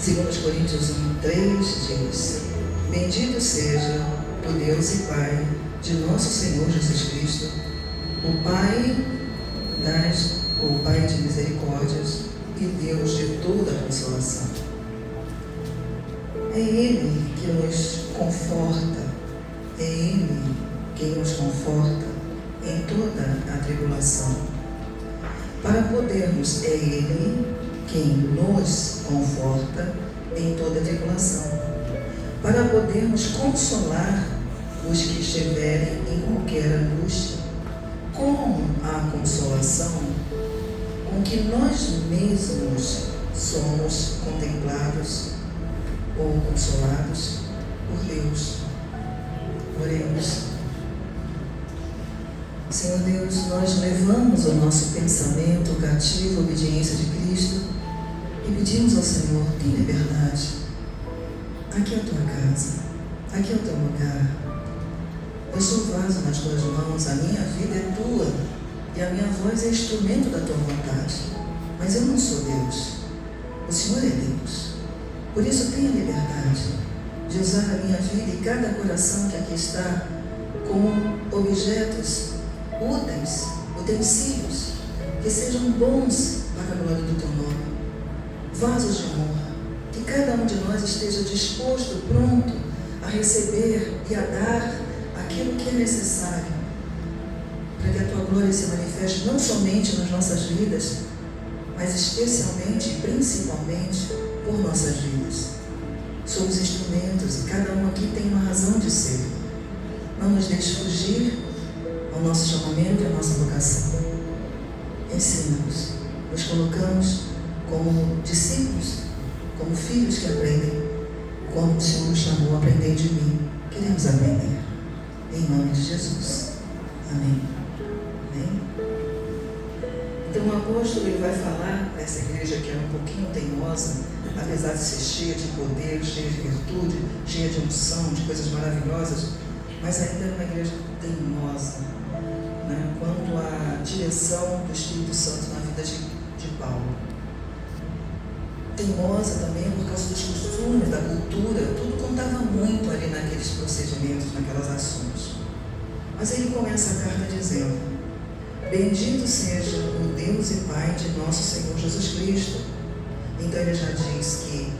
2 Coríntios 1:3 diz: Bendito seja o Deus e Pai de nosso Senhor Jesus Cristo, o Pai de misericórdias e Deus de toda consolação. É Ele que nos conforta, é Ele quem nos conforta em toda a tribulação. Para podermos, é Ele quem nos conforta em toda a tribulação, para podermos consolar os que estiverem em qualquer angústia, com a consolação com que nós mesmos somos contemplados ou consolados por Deus. Oremos. Senhor Deus, nós levamos o nosso pensamento cativo à obediência de Cristo e pedimos ao Senhor: tem liberdade. Aqui é a tua casa, aqui é o teu lugar. Eu sou vaso nas tuas mãos, a minha vida é tua e a minha voz é instrumento da tua vontade. Mas eu não sou Deus, o Senhor é Deus. Por isso tenha liberdade de usar a minha vida e cada coração que aqui está como objetos úteis, utensílios, que sejam bons para a glória do teu nome, vasos de honra, que cada um de nós esteja disposto, pronto a receber e a dar aquilo que é necessário para que a tua glória se manifeste não somente nas nossas vidas, mas especialmente e principalmente por nossas vidas. Somos instrumentos e cada um aqui tem uma razão de ser. Não nos deixe fugir ao nosso chamamento e à nossa vocação. Ensina-nos, nos colocamos como discípulos, como filhos que aprendem, como o Senhor nos chamou a aprender de mim. Queremos aprender. Em nome de Jesus. Amém. Amém. Então o apóstolo ele vai falar para essa igreja que era um pouquinho teimosa, apesar de ser cheia de poder, cheia de virtude, cheia de unção, de coisas maravilhosas, mas ainda era uma igreja teimosa, né, quanto à direção do Espírito Santo na vida de Paulo. Teimosa também por causa dos costumes, da cultura, tudo contava muito ali naqueles procedimentos, naquelas ações. Mas ele começa a carta dizendo: Bendito seja o Deus e Pai de nosso Senhor Jesus Cristo. Então ele já diz que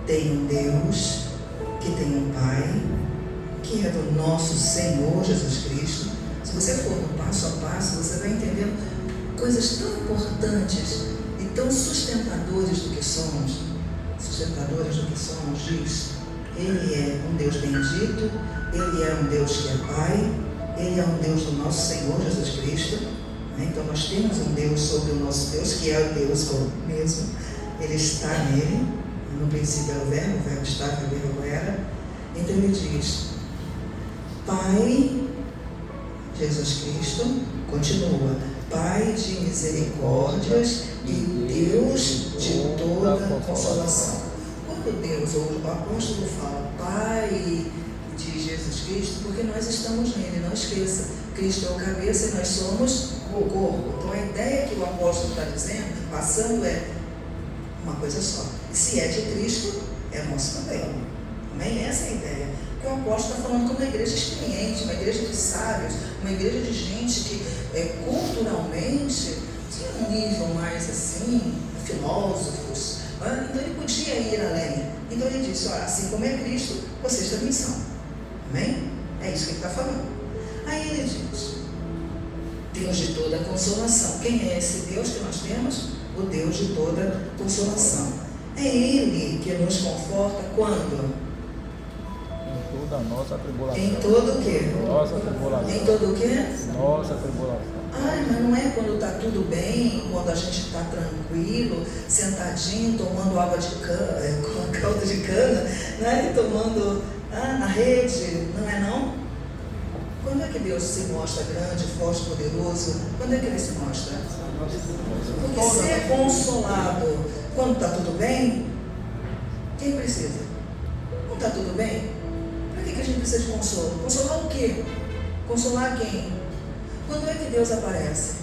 tem um Deus, que tem um Pai, que é do nosso Senhor Jesus Cristo. Se você for no passo a passo, você vai entendendo coisas tão importantes e tão sustentadores do que somos. Sustentadores do que somos, diz: Ele é um Deus bendito, Ele é um Deus que é Pai, Ele é um Deus do nosso Senhor Jesus Cristo. Então nós temos um Deus sobre o nosso Deus, que é o Deus mesmo. Ele está nele. No princípio era o verbo estava, o verbo era. Então ele diz: Pai, Jesus Cristo, continua, Pai de misericórdias e Deus de toda consolação. Quando Deus, ou o apóstolo fala Pai de Jesus Cristo, porque nós estamos nele, não esqueça, Cristo é o cabeça e nós somos o corpo. Então a ideia que o apóstolo está dizendo, passando, é uma coisa só. E se é de Cristo, é nosso também. Amém? Essa é a ideia. Que o apóstolo está falando como uma igreja experiente, uma igreja de sábios, uma igreja de gente que culturalmente tinha um nível mais assim, filósofos. Então ele podia ir além. Então ele disse: olha, assim como é Cristo, vocês também são. Amém? É isso que ele está falando. Aí ele diz: Deus de toda consolação. Quem é esse Deus que nós temos? O Deus de toda consolação. É Ele que nos conforta quando? Em toda a nossa tribulação. Em todo o quê? Nossa tribulação. Em todo o quê? Nossa tribulação. Ai, mas não é quando está tudo bem, quando a gente está tranquilo, sentadinho, tomando água de cana, com caldo de cana, né? E tomando na rede, não é não? Quando é que Deus se mostra grande, forte, poderoso? Quando é que Ele se mostra? Porque ser consolado quando está tudo bem, quem precisa? Não está tudo bem? Para que a gente precisa de consolo? Consolar o quê? Consolar quem? Quando é que Deus aparece?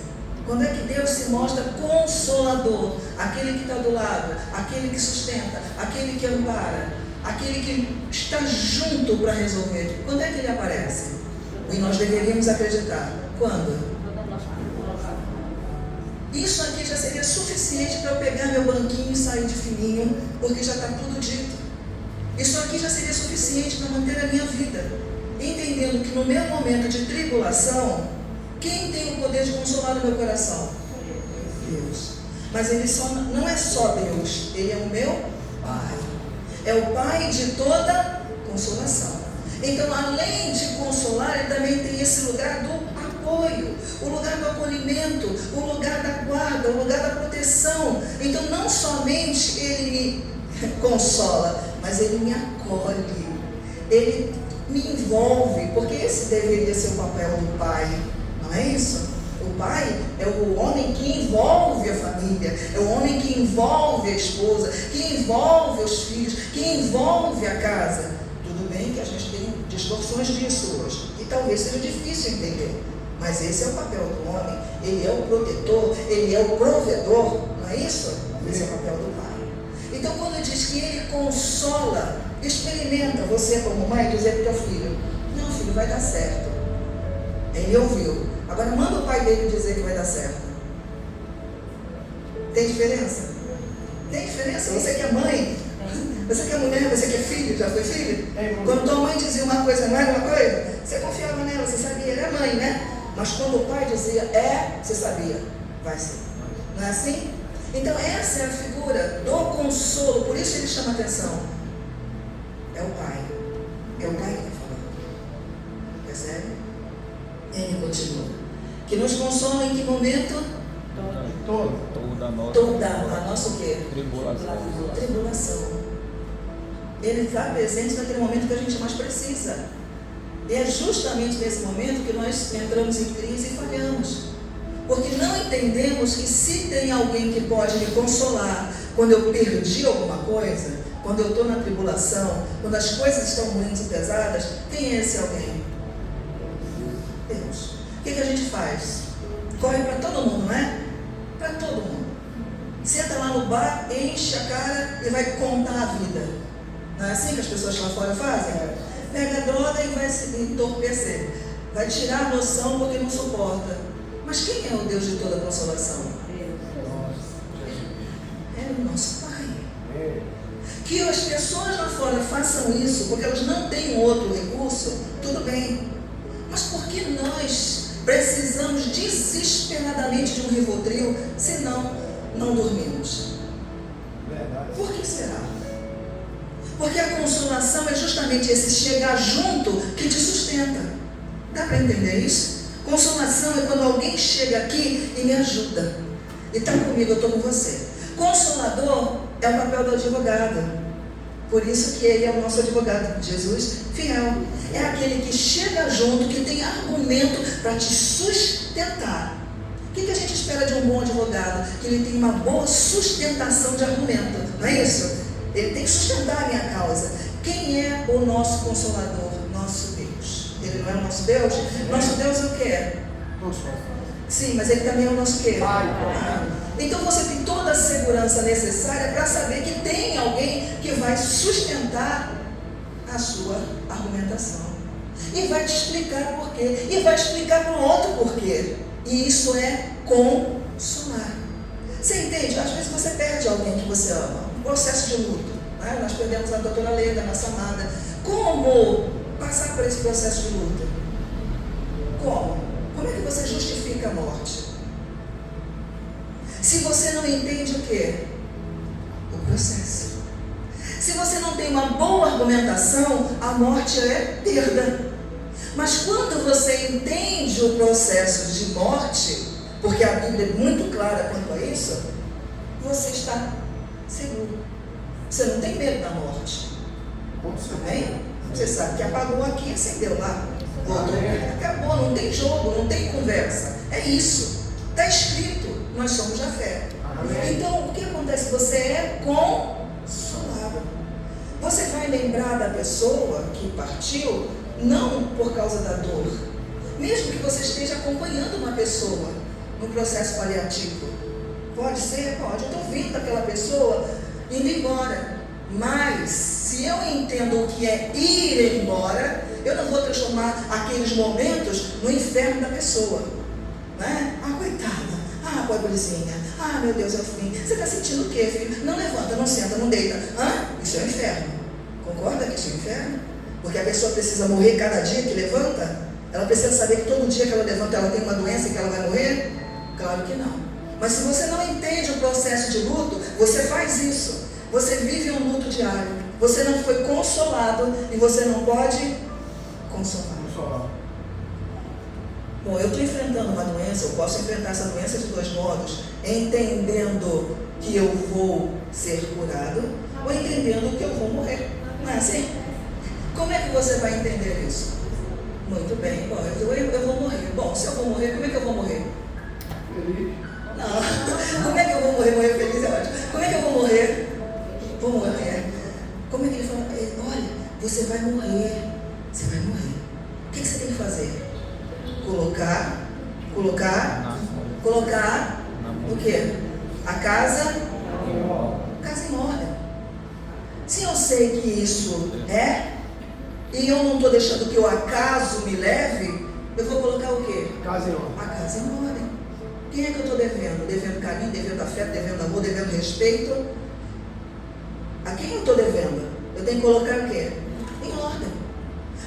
Quando é que Deus se mostra consolador? Aquele que está do lado, aquele que sustenta, aquele que ampara, aquele que está junto para resolver. Quando é que ele aparece? E nós deveríamos acreditar. Quando? Isso aqui já seria suficiente para eu pegar meu banquinho e sair de fininho, porque já está tudo dito. Isso aqui já seria suficiente para manter a minha vida, entendendo que no meu momento de tribulação, quem tem o poder de consolar o meu coração? Deus. Mas ele não é só Deus, ele é o meu Pai. É o Pai de toda consolação. Então, além de consolar, ele também tem esse lugar do apoio, o lugar do acolhimento, o lugar da guarda, o lugar da proteção. Então, não somente ele me consola, mas ele me acolhe, ele me envolve, porque esse deveria ser o papel do pai, não é isso? O pai é o homem que envolve a família, é o homem que envolve a esposa, que envolve os filhos, que envolve a casa. Tudo bem que a gente tem distorções disso hoje, e talvez seja difícil entender, mas esse é o papel do homem. Ele é o protetor, ele é o provedor, não é isso? Esse é o papel do pai. Então, quando diz que ele consola, experimenta você como mãe dizer para o teu filho: não, filho, vai dar certo. Ele ouviu. Agora manda o pai dele dizer que vai dar certo. Tem diferença? Tem diferença? Você que é mãe, você que é mulher, você que é filho, já foi filho? Quando tua mãe dizia uma coisa, não era uma coisa, você confiava nela, você sabia, era mãe, né? Mas quando o pai dizia você sabia, vai ser. Não é assim? Então essa é a figura do consolo, por isso ele chama atenção. É o pai que está falando. Percebe? Ele continua. Que nos consola em que momento? Toda a nossa o quê? Tribulação. Ele está presente naquele momento que a gente mais precisa. E é justamente nesse momento que nós entramos em crise e falhamos. Porque não entendemos que se tem alguém que pode me consolar quando eu perdi alguma coisa, quando eu estou na tribulação, quando as coisas estão ruins e pesadas, quem é esse alguém? Deus. O que a gente faz? Corre para todo mundo, não é? Para todo mundo. Senta lá no bar, enche a cara e vai contar a vida. Não é assim que as pessoas lá fora fazem? Pega a droga e vai se entorpecer. Vai tirar a noção porque não suporta. Mas quem é o Deus de toda consolação? É o nosso Pai. Que as pessoas lá fora façam isso porque elas não têm outro recurso, tudo bem. Mas por que nós precisamos desesperadamente de um Rivotril se não dormimos? Por que será? Porque a consolação é justamente esse chegar junto que te sustenta. Dá para entender isso? Consolação é quando alguém chega aqui e me ajuda. E está comigo, eu estou com você. Consolador é o papel do advogado. Por isso que ele é o nosso advogado, Jesus fiel. É aquele que chega junto, que tem argumento para te sustentar. O que a gente espera de um bom advogado? Que ele tenha uma boa sustentação de argumento. Não é isso? Ele tem que sustentar a minha causa. Quem é o nosso consolador? Nosso Deus. Ele não é o nosso Deus? Nosso Deus é o quê? Sim, mas ele também é o nosso quê? Então você tem toda a segurança necessária para saber que tem alguém que vai sustentar a sua argumentação. E vai te explicar por quê. E vai explicar para o outro por quê. E isso é consolar. Você entende? Às vezes você perde alguém que você ama. Um processo de luto. Né? Nós perdemos a doutora Leda, nossa amada. Como passar por esse processo de luto? Como? Como é que você justifica a morte? Se você não entende o quê? O processo. Se você não tem uma boa argumentação, a morte é perda. Mas quando você entende o processo de morte, porque a Bíblia é muito clara quanto a isso, você está seguro. Você não tem medo da morte. Amém? Você sabe que apagou aqui, acendeu lá. Acabou, não tem jogo, não tem conversa. É isso. Está escrito, nós somos da fé. Então, o que acontece? Você é consolado. Você vai lembrar da pessoa que partiu, não por causa da dor. Mesmo que você esteja acompanhando uma pessoa, no processo paliativo? Pode ser? Pode. Eu estou vendo aquela pessoa indo embora. Mas, se eu entendo o que é ir embora, eu não vou transformar aqueles momentos no inferno da pessoa. Né? Ah, coitada. Ah, pobrezinha. Ah, meu Deus, é o fim. Você está sentindo o quê, filho? Não levanta, não senta, não deita. Isso é o inferno. Concorda que isso é o inferno? Porque a pessoa precisa morrer cada dia que levanta? Ela precisa saber que todo dia que ela levanta ela tem uma doença e que ela vai morrer? Claro que não. Mas se você não entende o processo de luto, você faz isso. Você vive um luto diário. Você não foi consolado e você não pode consolar. Bom, eu estou enfrentando uma doença, eu posso enfrentar essa doença de dois modos. Entendendo que eu vou ser curado ou entendendo que eu vou morrer. Não é assim? Como é que você vai entender isso? Muito bem, bom, eu vou morrer. Bom, se eu vou morrer, como é que eu vou morrer? Feliz. Não, como é que eu vou morrer? Morrer feliz é ótimo. Como é que eu vou morrer? Vou morrer. Como é que ele fala? Olha, você vai morrer. Você vai morrer. O que você tem que fazer? Colocar o quê? A casa em ordem. Se eu sei que isso e eu não estou deixando que o acaso me leve, eu vou colocar o quê? Casa em ordem. A casa em ordem. Quem é que eu estou devendo? Devendo carinho, devendo afeto, devendo amor, devendo respeito? A quem eu estou devendo? Eu tenho que colocar o quê? Em ordem.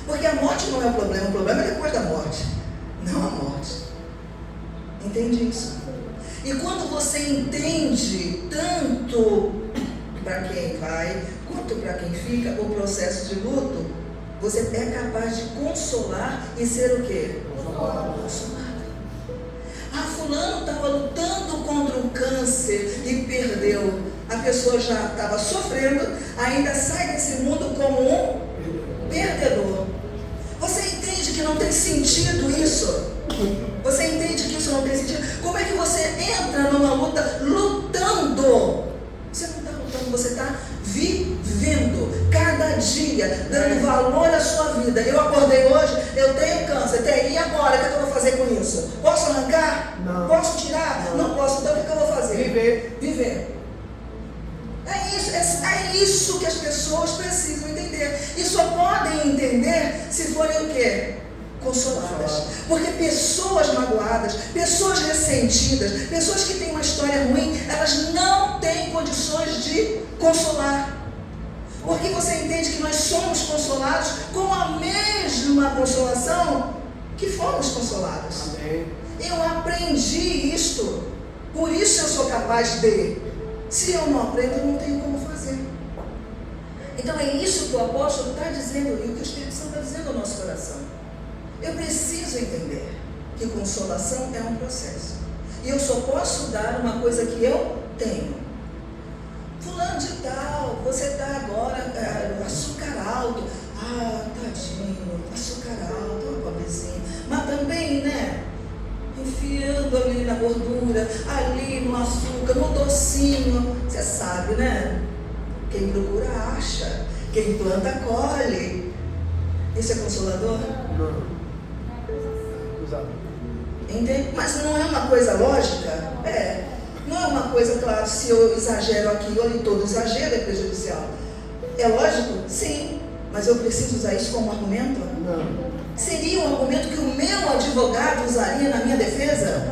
Porque a morte não é o problema é depois da morte, não a morte. Entende isso? E quando você entende tanto para quem vai, quanto para quem fica, o processo de luto, você é capaz de consolar e ser o quê? Consolado. Fulano estava lutando contra o câncer e perdeu. A pessoa já estava sofrendo, ainda sai desse mundo como um perdedor. Você entende que não tem sentido isso? Você entende que isso não tem sentido? Como é que você entra numa luta lutando? Você não está lutando, você está vivendo cada dia, dando valor à sua vida. Eu acordei hoje, eu tenho câncer, e agora? O que eu vou fazer com isso? Posso arrancar? Não. Posso tirar? Não posso, então o que eu vou fazer? Viver. É isso que as pessoas precisam entender. E só podem entender se forem o quê? Consoladas. Porque pessoas magoadas, pessoas ressentidas, pessoas que têm uma história ruim, elas não têm condições de consolar. Porque você entende que nós somos consolados com a mesma consolação que fomos consolados. Amém. Eu aprendi isto, por isso eu sou capaz de. Se eu não aprendo, eu não tenho como fazer. Então é isso que o apóstolo está dizendo e o que o Espírito Santo está dizendo ao nosso coração. Eu preciso entender que consolação é um processo. E eu só posso dar uma coisa que eu tenho. Fulano de tal, você está agora açúcar alto. Ah, tadinho, açúcar alto, pobrezinho. Mas também, né? Enfiando ali na gordura, ali no açúcar, no docinho. Você sabe, né? Quem procura acha, quem planta colhe. Isso é consolador? Não. Entende? Mas não é uma coisa lógica? Não é uma coisa, claro, se eu exagero aqui ou todo exagero é prejudicial. É lógico? Sim. Mas eu preciso usar isso como argumento? Não. Seria um argumento que o meu advogado usaria na minha defesa?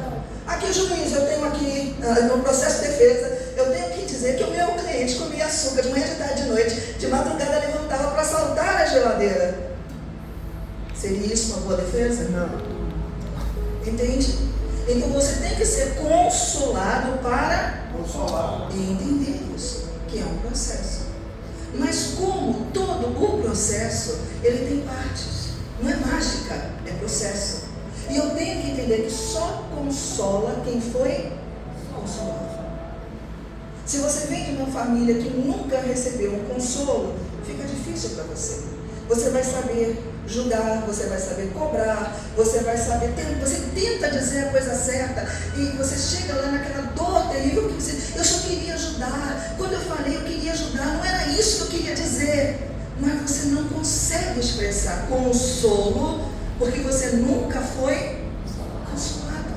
Aqui, juiz, eu tenho aqui, no processo de defesa, eu tenho que dizer que o meu cliente comia açúcar de manhã, de tarde, de noite, de madrugada levantava para assaltar a geladeira. Seria isso uma boa defesa? Não. Entende? Então você tem que ser consolado para Consolar. e entender isso, que é um processo. Mas como todo o processo, ele tem partes. Não é mágica, é processo. E eu tenho que entender que só consola quem foi consolado. Se você vem de uma família que nunca recebeu um consolo, fica difícil para você. Você vai saber julgar, você vai saber cobrar, você vai saber, você tenta dizer a coisa certa e você chega lá naquela dor terrível que você, eu só queria ajudar. Quando eu falei eu queria ajudar, não era isso que eu queria dizer. Mas você não consegue expressar consolo porque você nunca foi consolado.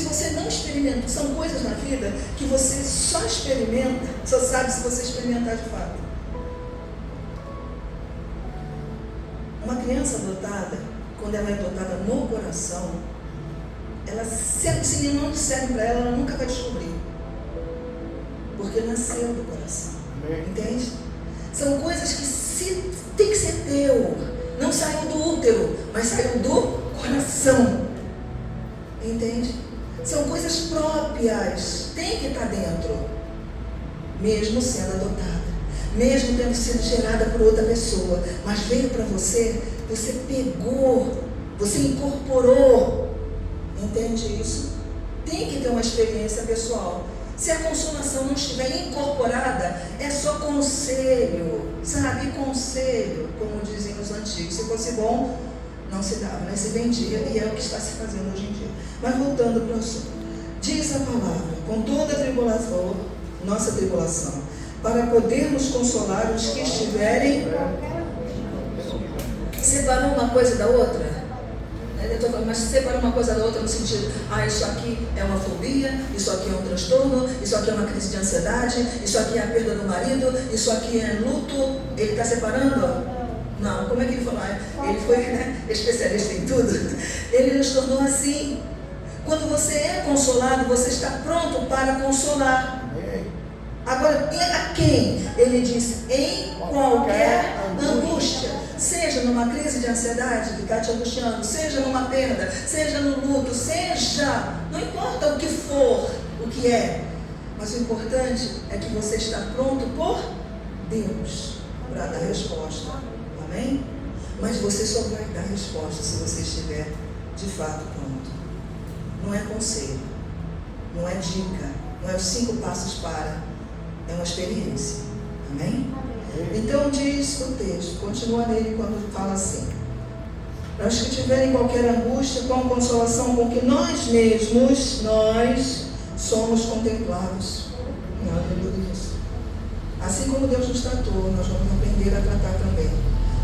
você não experimenta, são coisas na vida que você só experimenta, só sabe se você experimentar de fato. Uma criança adotada, quando ela é adotada no coração, ela, se não disserem para ela, ela nunca vai descobrir. Porque nasceu do coração. Entende? São coisas que tem que ser teu. Não saiu do útero, mas saiu do coração. Entende? São coisas próprias. Tem que estar dentro. Mesmo sendo adotada. Mesmo tendo sido gerada por outra pessoa. Mas veio para você, você pegou, você incorporou. Entende isso? Tem que ter uma experiência pessoal. Se a consolação não estiver incorporada, é só conselho, sabe? Conselho, como dizem os antigos. Se fosse bom, não se dava, né? Se vendia, e é o que está se fazendo hoje em dia. Mas voltando para o assunto. Diz a palavra, com toda a tribulação, nossa tribulação, para podermos consolar os que estiverem. Separou uma coisa da outra? Mas separa uma coisa da outra no sentido, isso aqui é uma fobia, isso aqui é um transtorno, isso aqui é uma crise de ansiedade, isso aqui é a perda do marido, isso aqui é luto. Ele está separando? Não, como é que ele falou? Ele foi, né, especialista em tudo. Ele nos tornou assim. Quando você é consolado, você está pronto para consolar. Agora, a quem? Ele diz, em qualquer angústia. Seja numa crise de ansiedade que está te angustiando, seja numa perda, seja no luto, seja, não importa o que for, o que é, mas o importante é que você está pronto por Deus para dar resposta, amém? Mas você só vai dar resposta se você estiver de fato pronto. Não é conselho, não é dica, não é os 5 passos para, é uma experiência, amém? Então diz o texto, continua nele quando fala assim: para os que tiverem qualquer angústia, com consolação com que nós mesmos, nós somos contemplados. Aleluia. Assim como Deus nos tratou, nós vamos aprender a tratar também.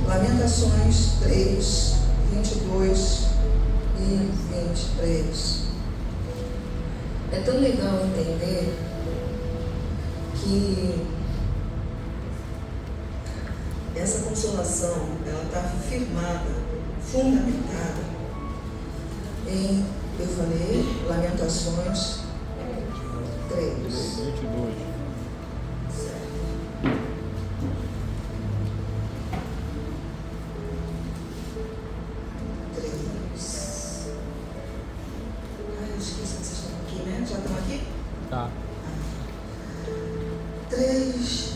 Lamentações 3, 22 e 23. É tão legal entender que essa consolação, ela está firmada, fundamentada em, eu falei, Lamentações 3. 22. Certo. 3. Eu esqueci que vocês estão aqui, né? Já estão aqui? Tá. 3,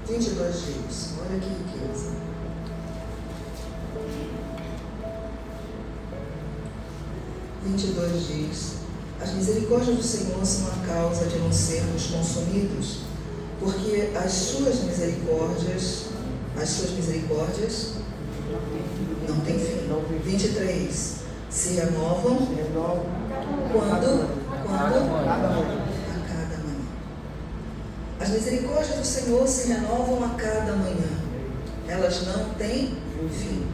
22 dias. Olha que riqueza. Diz: as misericórdias do Senhor são a causa de não sermos consumidos, porque as suas misericórdias não têm fim. 23. Se renovam quando? A cada manhã. As misericórdias do Senhor se renovam a cada manhã. Elas não têm fim.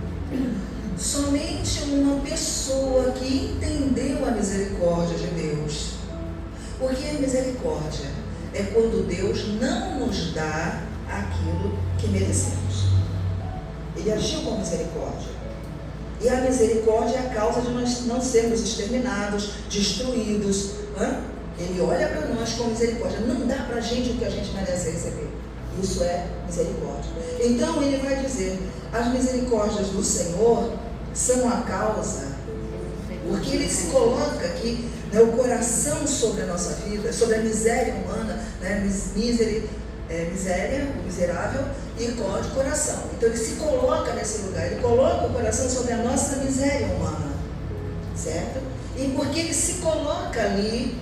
Somente uma pessoa que entendeu a misericórdia de Deus. O que é misericórdia? É quando Deus não nos dá aquilo que merecemos. Ele agiu com misericórdia. E a misericórdia é a causa de nós não sermos exterminados, destruídos. Ele olha para nós com misericórdia. Não dá para a gente o que a gente merece receber. Isso é misericórdia. Então ele vai dizer: as misericórdias do Senhor são a causa, porque ele se coloca aqui, né, o coração sobre a nossa vida, sobre a miséria humana, né, miséria, o miserável, e de coração. Então ele se coloca nesse lugar, ele coloca o coração sobre a nossa miséria humana, certo? E porque ele se coloca ali,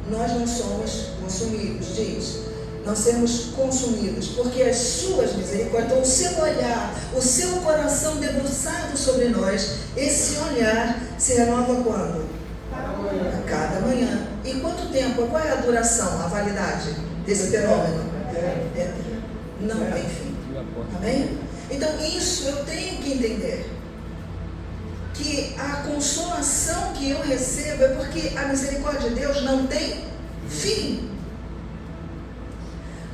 nós não somos consumidos, diz. Nós sermos consumidos, porque as suas misericórdias, então o seu olhar, o seu coração debruçado sobre nós, esse olhar se renova quando? A cada manhã. E quanto tempo? Qual é a duração, a validade desse fenômeno? Não tem fim. Amém? Então isso eu tenho que entender. que a consolação que eu recebo é porque a misericórdia de Deus não tem fim.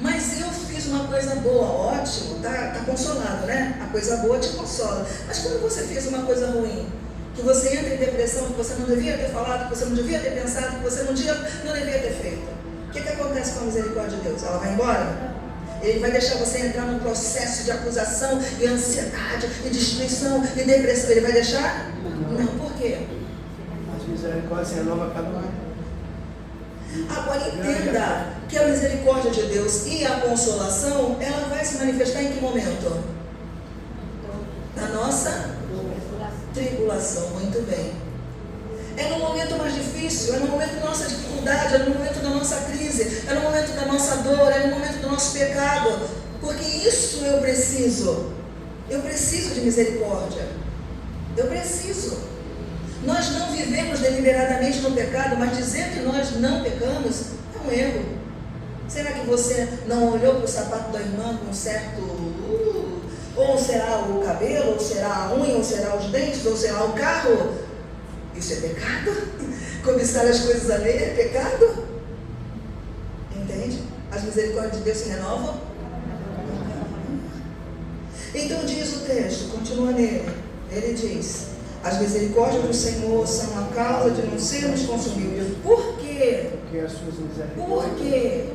Mas eu fiz uma coisa boa, ótimo, tá consolado, né? A coisa boa te consola. Mas quando você fez uma coisa ruim, que você entra em depressão, que você não devia ter falado, que você não devia ter pensado, que você não devia ter feito, o que acontece com a misericórdia de Deus? Ela vai embora? Ele vai deixar você entrar num processo de acusação, e ansiedade, e destruição, e depressão. Ele vai deixar? Não. Por quê? As misericórdias se renovam a cada ano. Agora entenda que a misericórdia de Deus e a consolação, ela vai se manifestar em que momento? Na nossa tribulação. Muito bem. É no momento mais difícil, é no momento da nossa dificuldade, é no momento da nossa crise, é no momento da nossa dor, é no momento do nosso pecado, porque isso eu preciso de misericórdia, eu preciso. Nós não vivemos deliberadamente no pecado, mas dizer que nós não pecamos é um erro. Será que você não olhou para o sapato da irmã com um certo... ou será o cabelo, ou será a unha, ou será os dentes, ou será o carro? Isso é pecado? Cobiçar as coisas alheias é pecado? Entende? As misericórdias de Deus se renovam? Então diz o texto, continua nele. Ele diz: as misericórdias do Senhor são a causa de não sermos consumidos. Por quê? Porque as suas misericórdias. Por quê?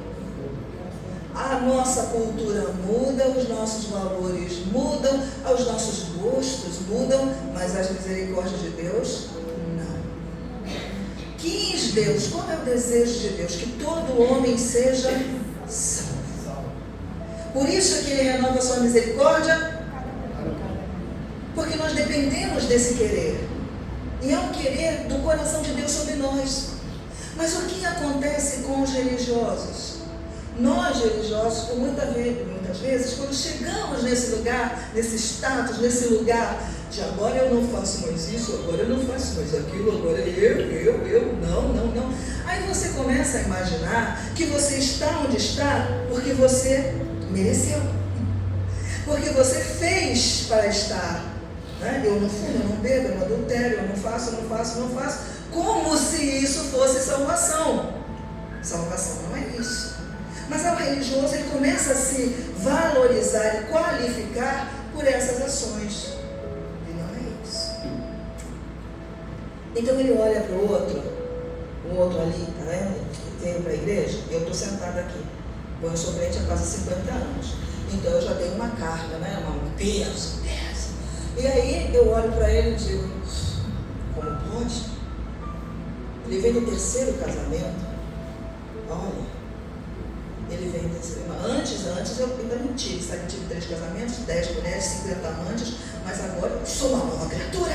A nossa cultura muda, os nossos valores mudam, os nossos gostos mudam, mas as misericórdias de Deus, não. Quis Deus, qual é o desejo de Deus? Que todo homem seja salvo. Por isso é que Ele renova a sua misericórdia, porque nós dependemos desse querer. E é um querer do coração de Deus sobre nós. Mas o que acontece com os religiosos? Nós religiosos, muitas vezes, quando chegamos nesse lugar, nesse status, nesse lugar de agora eu não faço mais isso, agora eu não faço mais aquilo, agora eu, não. Aí você começa a imaginar que você está onde está porque você mereceu, porque você fez para estar, né? Eu não fumo, eu não bebo, eu não adultério, eu não faço, como se isso fosse salvação. Salvação não é isso. Mas ao religioso ele começa a se valorizar e qualificar por essas ações. E não é isso. Então ele olha para o outro ali, tá vendo? Que veio para a igreja. Eu estou sentada aqui. Eu sou crente há quase 50 anos. Então eu já dei uma carga, né? Um peso. E aí eu olho para ele e digo: como pode? Ele vem do terceiro casamento. Olha. Ele vem desse. Antes eu ainda não tive, sabe? Tive 3 casamentos, 10 mulheres, 50 amantes, mas agora eu sou uma nova criatura.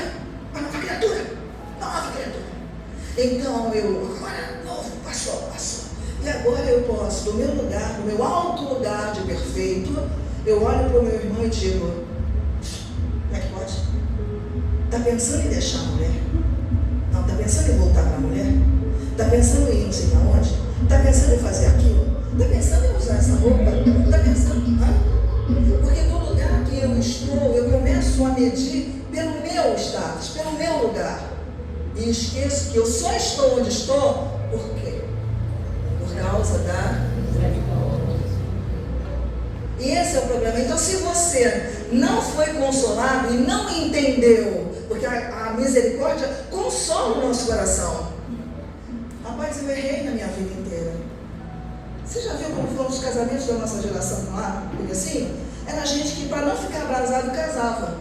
Então agora novo, passou. E agora eu posso, do meu lugar, do meu alto lugar de perfeito, eu olho para o meu irmão e digo: como é que pode? Está pensando em deixar a mulher? Não, está pensando em voltar para a mulher? Está pensando em ir não sei para onde? Está pensando em fazer aquilo? Está pensando em usar essa roupa? Está pensando? Porque no lugar que eu estou, eu começo a medir pelo meu status, pelo meu lugar. E esqueço que eu só estou onde estou, por quê? Por causa da... E esse é o problema. Então, se você não foi consolado e não entendeu, porque a misericórdia consola o nosso coração. Rapaz, eu errei na minha vida inteira. Você já viu como foram os casamentos da nossa geração lá? Porque assim, era gente que para não ficar abrasado casava.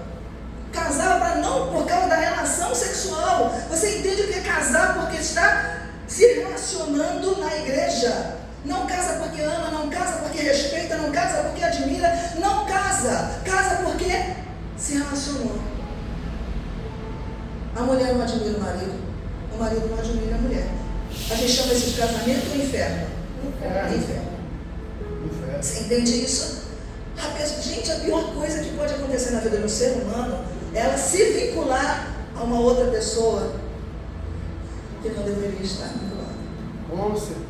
Casava para não, por causa da relação sexual. Você entende o que é casar? Porque está se relacionando na igreja. Não casa porque ama, não casa porque respeita, não casa porque admira, não casa. Casa porque se relacionou. A mulher não admira o marido não admira a mulher. A gente chama esse casamento de inferno. Inferno. Você entende isso? Gente, a pior coisa que pode acontecer na vida de um ser humano é ela se vincular a uma outra pessoa que não deveria estar vinculada.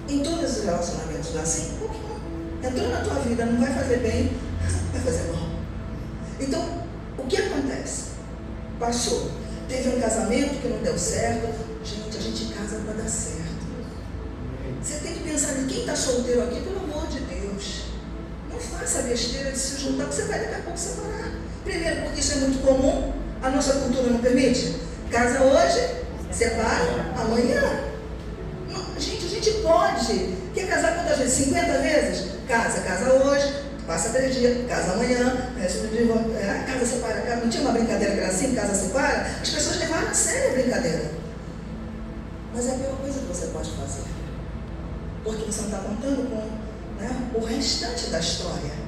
Em todos os relacionamentos, não é assim? Entrou na tua vida, não vai fazer bem, vai fazer mal. Então, o que acontece? Passou. teve um casamento que não deu certo. Gente, a gente casa para dar certo. Você tem que pensar em quem está solteiro aqui, pelo amor de Deus. Não faça a besteira de se juntar, porque você vai daqui a pouco separar. Primeiro, porque isso é muito comum, a nossa cultura não permite. Casa hoje, separa amanhã. Não, gente, a gente pode. Quer casar quantas vezes? 50 vezes? Casa hoje, passa 3 dias, casa amanhã, casa separa, casa. Não tinha uma brincadeira que era assim, casa separa? As pessoas levaram a sério a brincadeira. Mas é a pior coisa que você pode fazer. Porque você não está contando com, né, o restante da história.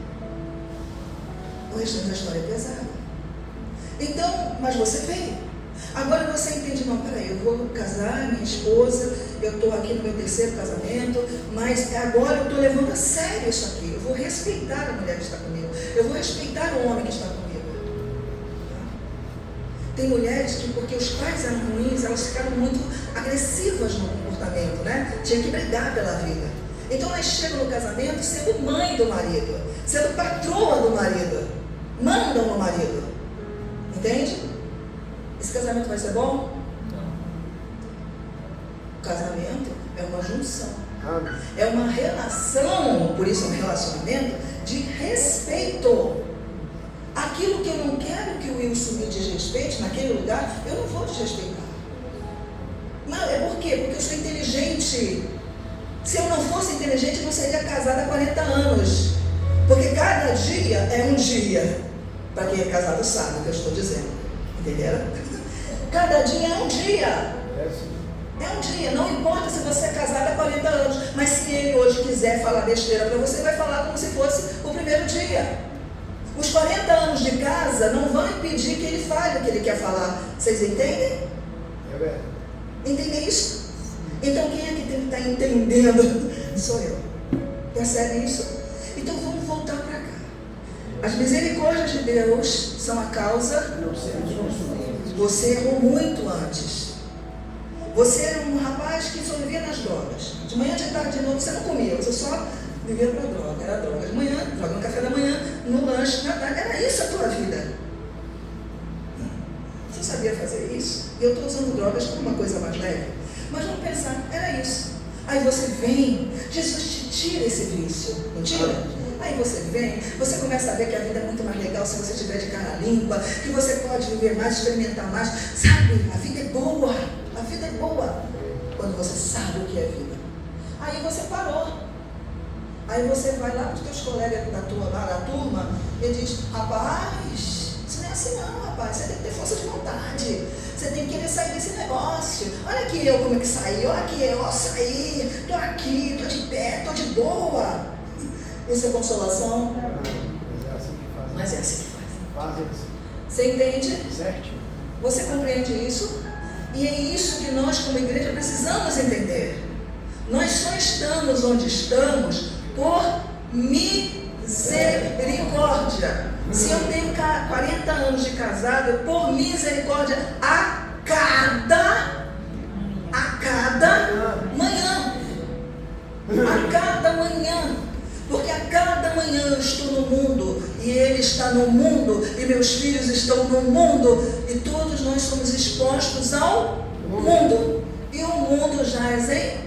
O restante da história é pesado. Então, mas você veio. Agora você entende, não, peraí, eu vou casar, minha esposa, eu estou aqui no meu 3º casamento, mas agora eu estou levando a sério isso aqui. Eu vou respeitar a mulher que está comigo. Eu vou respeitar o homem que está comigo. Tem mulheres que, porque os pais eram ruins, elas ficaram muito agressivas no comportamento, né? Tinha que brigar pela vida. Então elas chegam no casamento sendo mãe do marido, sendo patroa do marido, mandam no marido. Entende? Esse casamento vai ser bom? O casamento é uma junção. É uma relação, por isso é um relacionamento de respeito. Aquilo que eu não quero que o Wilson me desrespeite naquele lugar, eu não vou desrespeitar. Mas é por quê? Porque eu sou inteligente. Se eu não fosse inteligente, eu não seria casada há 40 anos. Porque cada dia é um dia. Para quem é casado sabe o que eu estou dizendo. Entenderam? Cada dia é um dia. É um dia. Não importa se você é casada há 40 anos. Mas se ele hoje quiser falar besteira para você, vai falar como se fosse o primeiro dia. Os 40 anos de casa não vão impedir que ele fale o que ele quer falar. Vocês entendem? É verdade. Entendem isso? Então quem é que tem que estar entendendo? Sou eu. Percebe isso? Então vamos voltar para cá. As misericórdias de Deus são a causa. Você errou muito antes. Você era um rapaz que só vivia nas drogas. De manhã, de tarde, de noite, você não comia, você só vivia para droga. Era droga de manhã, droga no café da manhã, no lanche, na tarde. Era isso a tua vida. Você sabia fazer isso? Eu estou usando drogas como uma coisa mais leve. Mas vamos pensar, era isso. Aí você vem, Jesus te tira esse vício, não tira? Aí você vem, você começa a ver que a vida é muito mais legal se você estiver de cara limpa, que você pode viver mais, experimentar mais. Sabe, a vida é boa, a vida é boa, quando você sabe o que é vida. Aí você parou. Aí você vai lá para os teus colegas da turma e diz, rapaz, isso não é assim não, rapaz, você tem que ter força de vontade, você tem que querer sair desse negócio. Olha aqui eu como é que saí, olha aqui eu saí, estou aqui, estou de pé, estou de boa. Isso é consolação? Mas é assim que faz. Você entende? Certo. Você compreende isso? E é isso que nós como igreja precisamos entender. Nós só estamos onde estamos por misericórdia. Se eu tenho 40 anos de casado, por misericórdia, a cada manhã. A cada manhã. Porque a cada manhã eu estou no mundo, e ele está no mundo, e meus filhos estão no mundo, e todos nós somos expostos ao mundo. E o mundo jaz e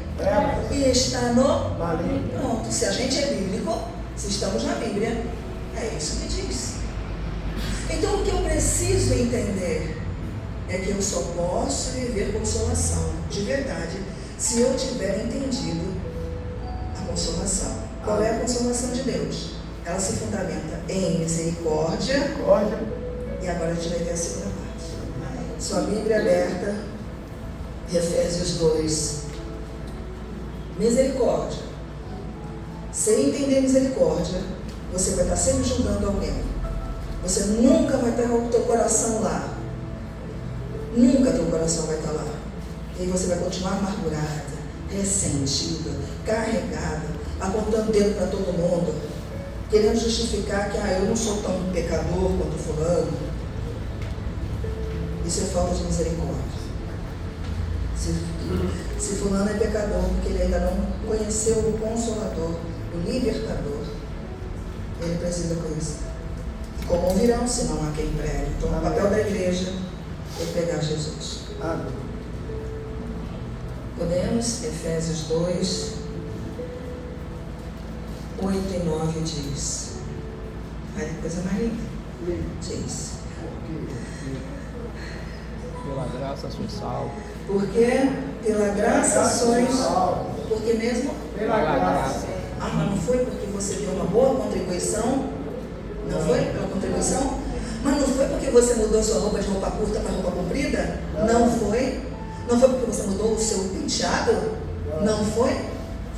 está no maligno. Pronto, se a gente é bíblico, se estamos na Bíblia, é isso que diz. Então o que eu preciso entender é que eu só posso viver consolação, de verdade, se eu tiver entendido a consolação. Qual é a consolação de Deus? Ela se fundamenta em misericórdia. E agora a gente vai ver a segunda parte. Sua Bíblia aberta, Efésios 2. Misericórdia. Sem entender misericórdia, você vai estar sempre julgando alguém. Você nunca vai ter o teu coração lá. Nunca teu coração vai estar lá. E aí você vai continuar amargurada, ressentida, carregada, apontando o dedo para todo mundo, querendo justificar que eu não sou tão pecador quanto fulano. Isso é falta de misericórdia. Se fulano é pecador porque ele ainda não conheceu o Consolador, o Libertador, ele precisa conhecer. E como ouvirão, se não há quem pregue? Então o papel da igreja é pegar Jesus. Amém. Podemos? Efésios 2, 8 e 9 diz. Aí coisa mais linda. Diz. Pela graça sois salvos. Porque pela graça sois. Porque mesmo? Pela graça. Ah, mas não foi porque você deu uma boa contribuição? Não foi pela contribuição? Mas não foi porque você mudou sua roupa de roupa curta para roupa comprida? Não foi? Não foi porque você mudou o seu penteado? Não foi?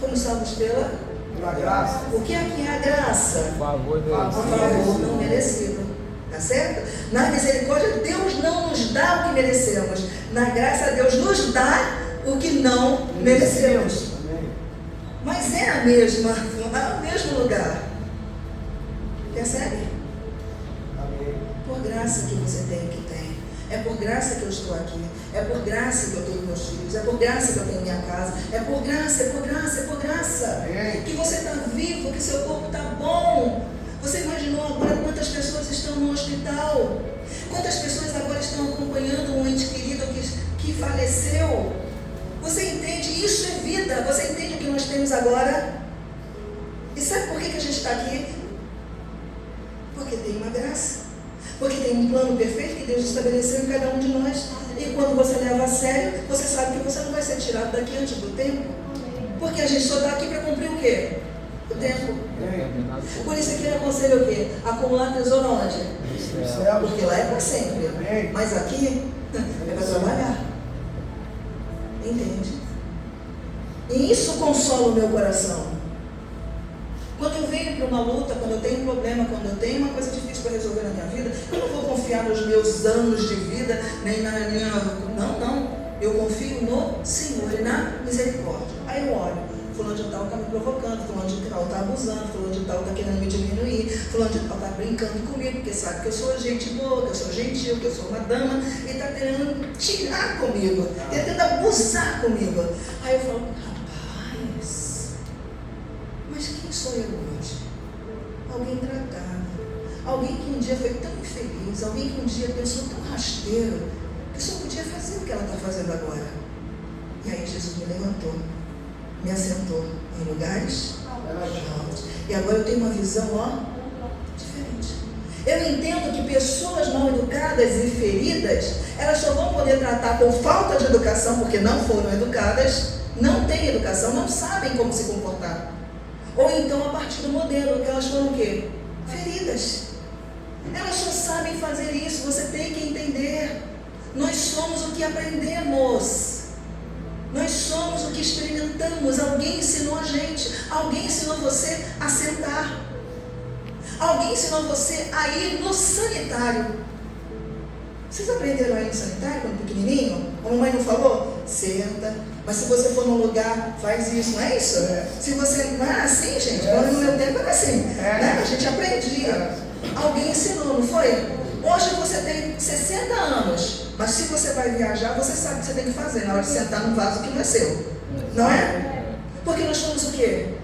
Fomos salvos pela graça. O que aqui é a graça? Favor O favor não merecido. Tá certo? Na misericórdia, Deus não nos dá o que merecemos. Na graça, Deus nos dá o que não merecemos. Mas é a mesma, é o mesmo lugar. Percebe? Por graça que você tem o que tem. É por graça que eu estou aqui. É por graça que eu tenho meus filhos. É por graça que eu tenho minha casa. É por graça, é por graça, é por graça. Que você está vivo, que seu corpo está bom. Você imaginou agora quantas pessoas estão no hospital? Quantas pessoas agora estão acompanhando um ente querido que faleceu? Você entende? Isso é vida. Você entende o que nós temos agora? E sabe por que a gente está aqui? Porque tem uma graça. Porque tem um plano perfeito que Deus estabeleceu em cada um de nós. E quando você leva a sério, você sabe que você não vai ser tirado daqui antes do tempo. Porque a gente só está aqui para cumprir o quê? O tempo. Por isso que ele aconselha o quê? Acumular tesouro onde? Porque lá é para sempre. Mas aqui é para trabalhar. Entende? E isso consola o meu coração. Quando eu venho para uma luta, quando eu tenho um problema, quando eu tenho uma coisa difícil para resolver na minha vida, eu não vou confiar nos meus anos de vida, nem na minha... Não. Eu confio no Senhor e na misericórdia. Aí eu olho, fulano de tal está me provocando, fulano de tal está abusando, fulano de tal está querendo me diminuir, fulano de tal está brincando comigo, porque sabe que eu sou gente boa, que eu sou gentil, que eu sou uma dama, e está querendo tirar comigo, tentando abusar comigo. Aí eu falo, rapaz, mas quem sou eu hoje? Alguém tratado, alguém que um dia foi tão infeliz, alguém que um dia pensou tão rasteiro, que só podia fazer o que ela está fazendo agora. E aí Jesus me levantou, me assentou em lugares altos. E agora eu tenho uma visão, diferente. Eu entendo que pessoas mal educadas e feridas, elas só vão poder tratar com falta de educação, porque não foram educadas, não têm educação, não sabem como se comportar. Ou então a partir do modelo, que elas foram o quê? Feridas. Elas só sabem fazer isso, você tem que entender. Nós somos o que aprendemos. Nós somos o que experimentamos. Alguém ensinou a gente. Alguém ensinou você a sentar. Alguém ensinou você a ir no sanitário. Vocês aprenderam a ir no sanitário quando pequenininho? A mamãe não falou? Senta. Mas se você for num lugar, faz isso, não é isso? Se você não é assim, gente. No meu tempo era assim. Né? A gente aprendia. Alguém ensinou, não foi? Hoje você tem 60 anos, mas se você vai viajar, você sabe o que você tem que fazer na hora de sentar num vaso que não é seu. Não é? Porque nós somos o quê?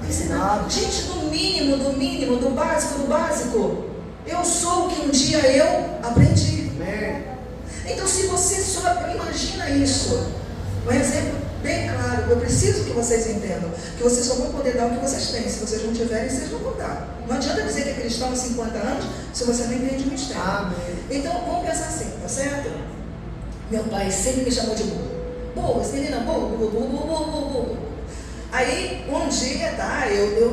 Ensinado. Gente, do mínimo, do básico. Eu sou o que um dia eu aprendi. Então, se você só imagina isso, um exemplo bem claro, eu preciso que vocês entendam que vocês só vão poder dar o que vocês têm. Se vocês não tiverem, vocês não vão dar. Não adianta dizer que é cristão há 50 anos se você não entende o mistério. Então, vamos pensar assim, tá certo? Meu pai sempre me chamou de burro. Burro, essa menina, burro. Aí, um dia,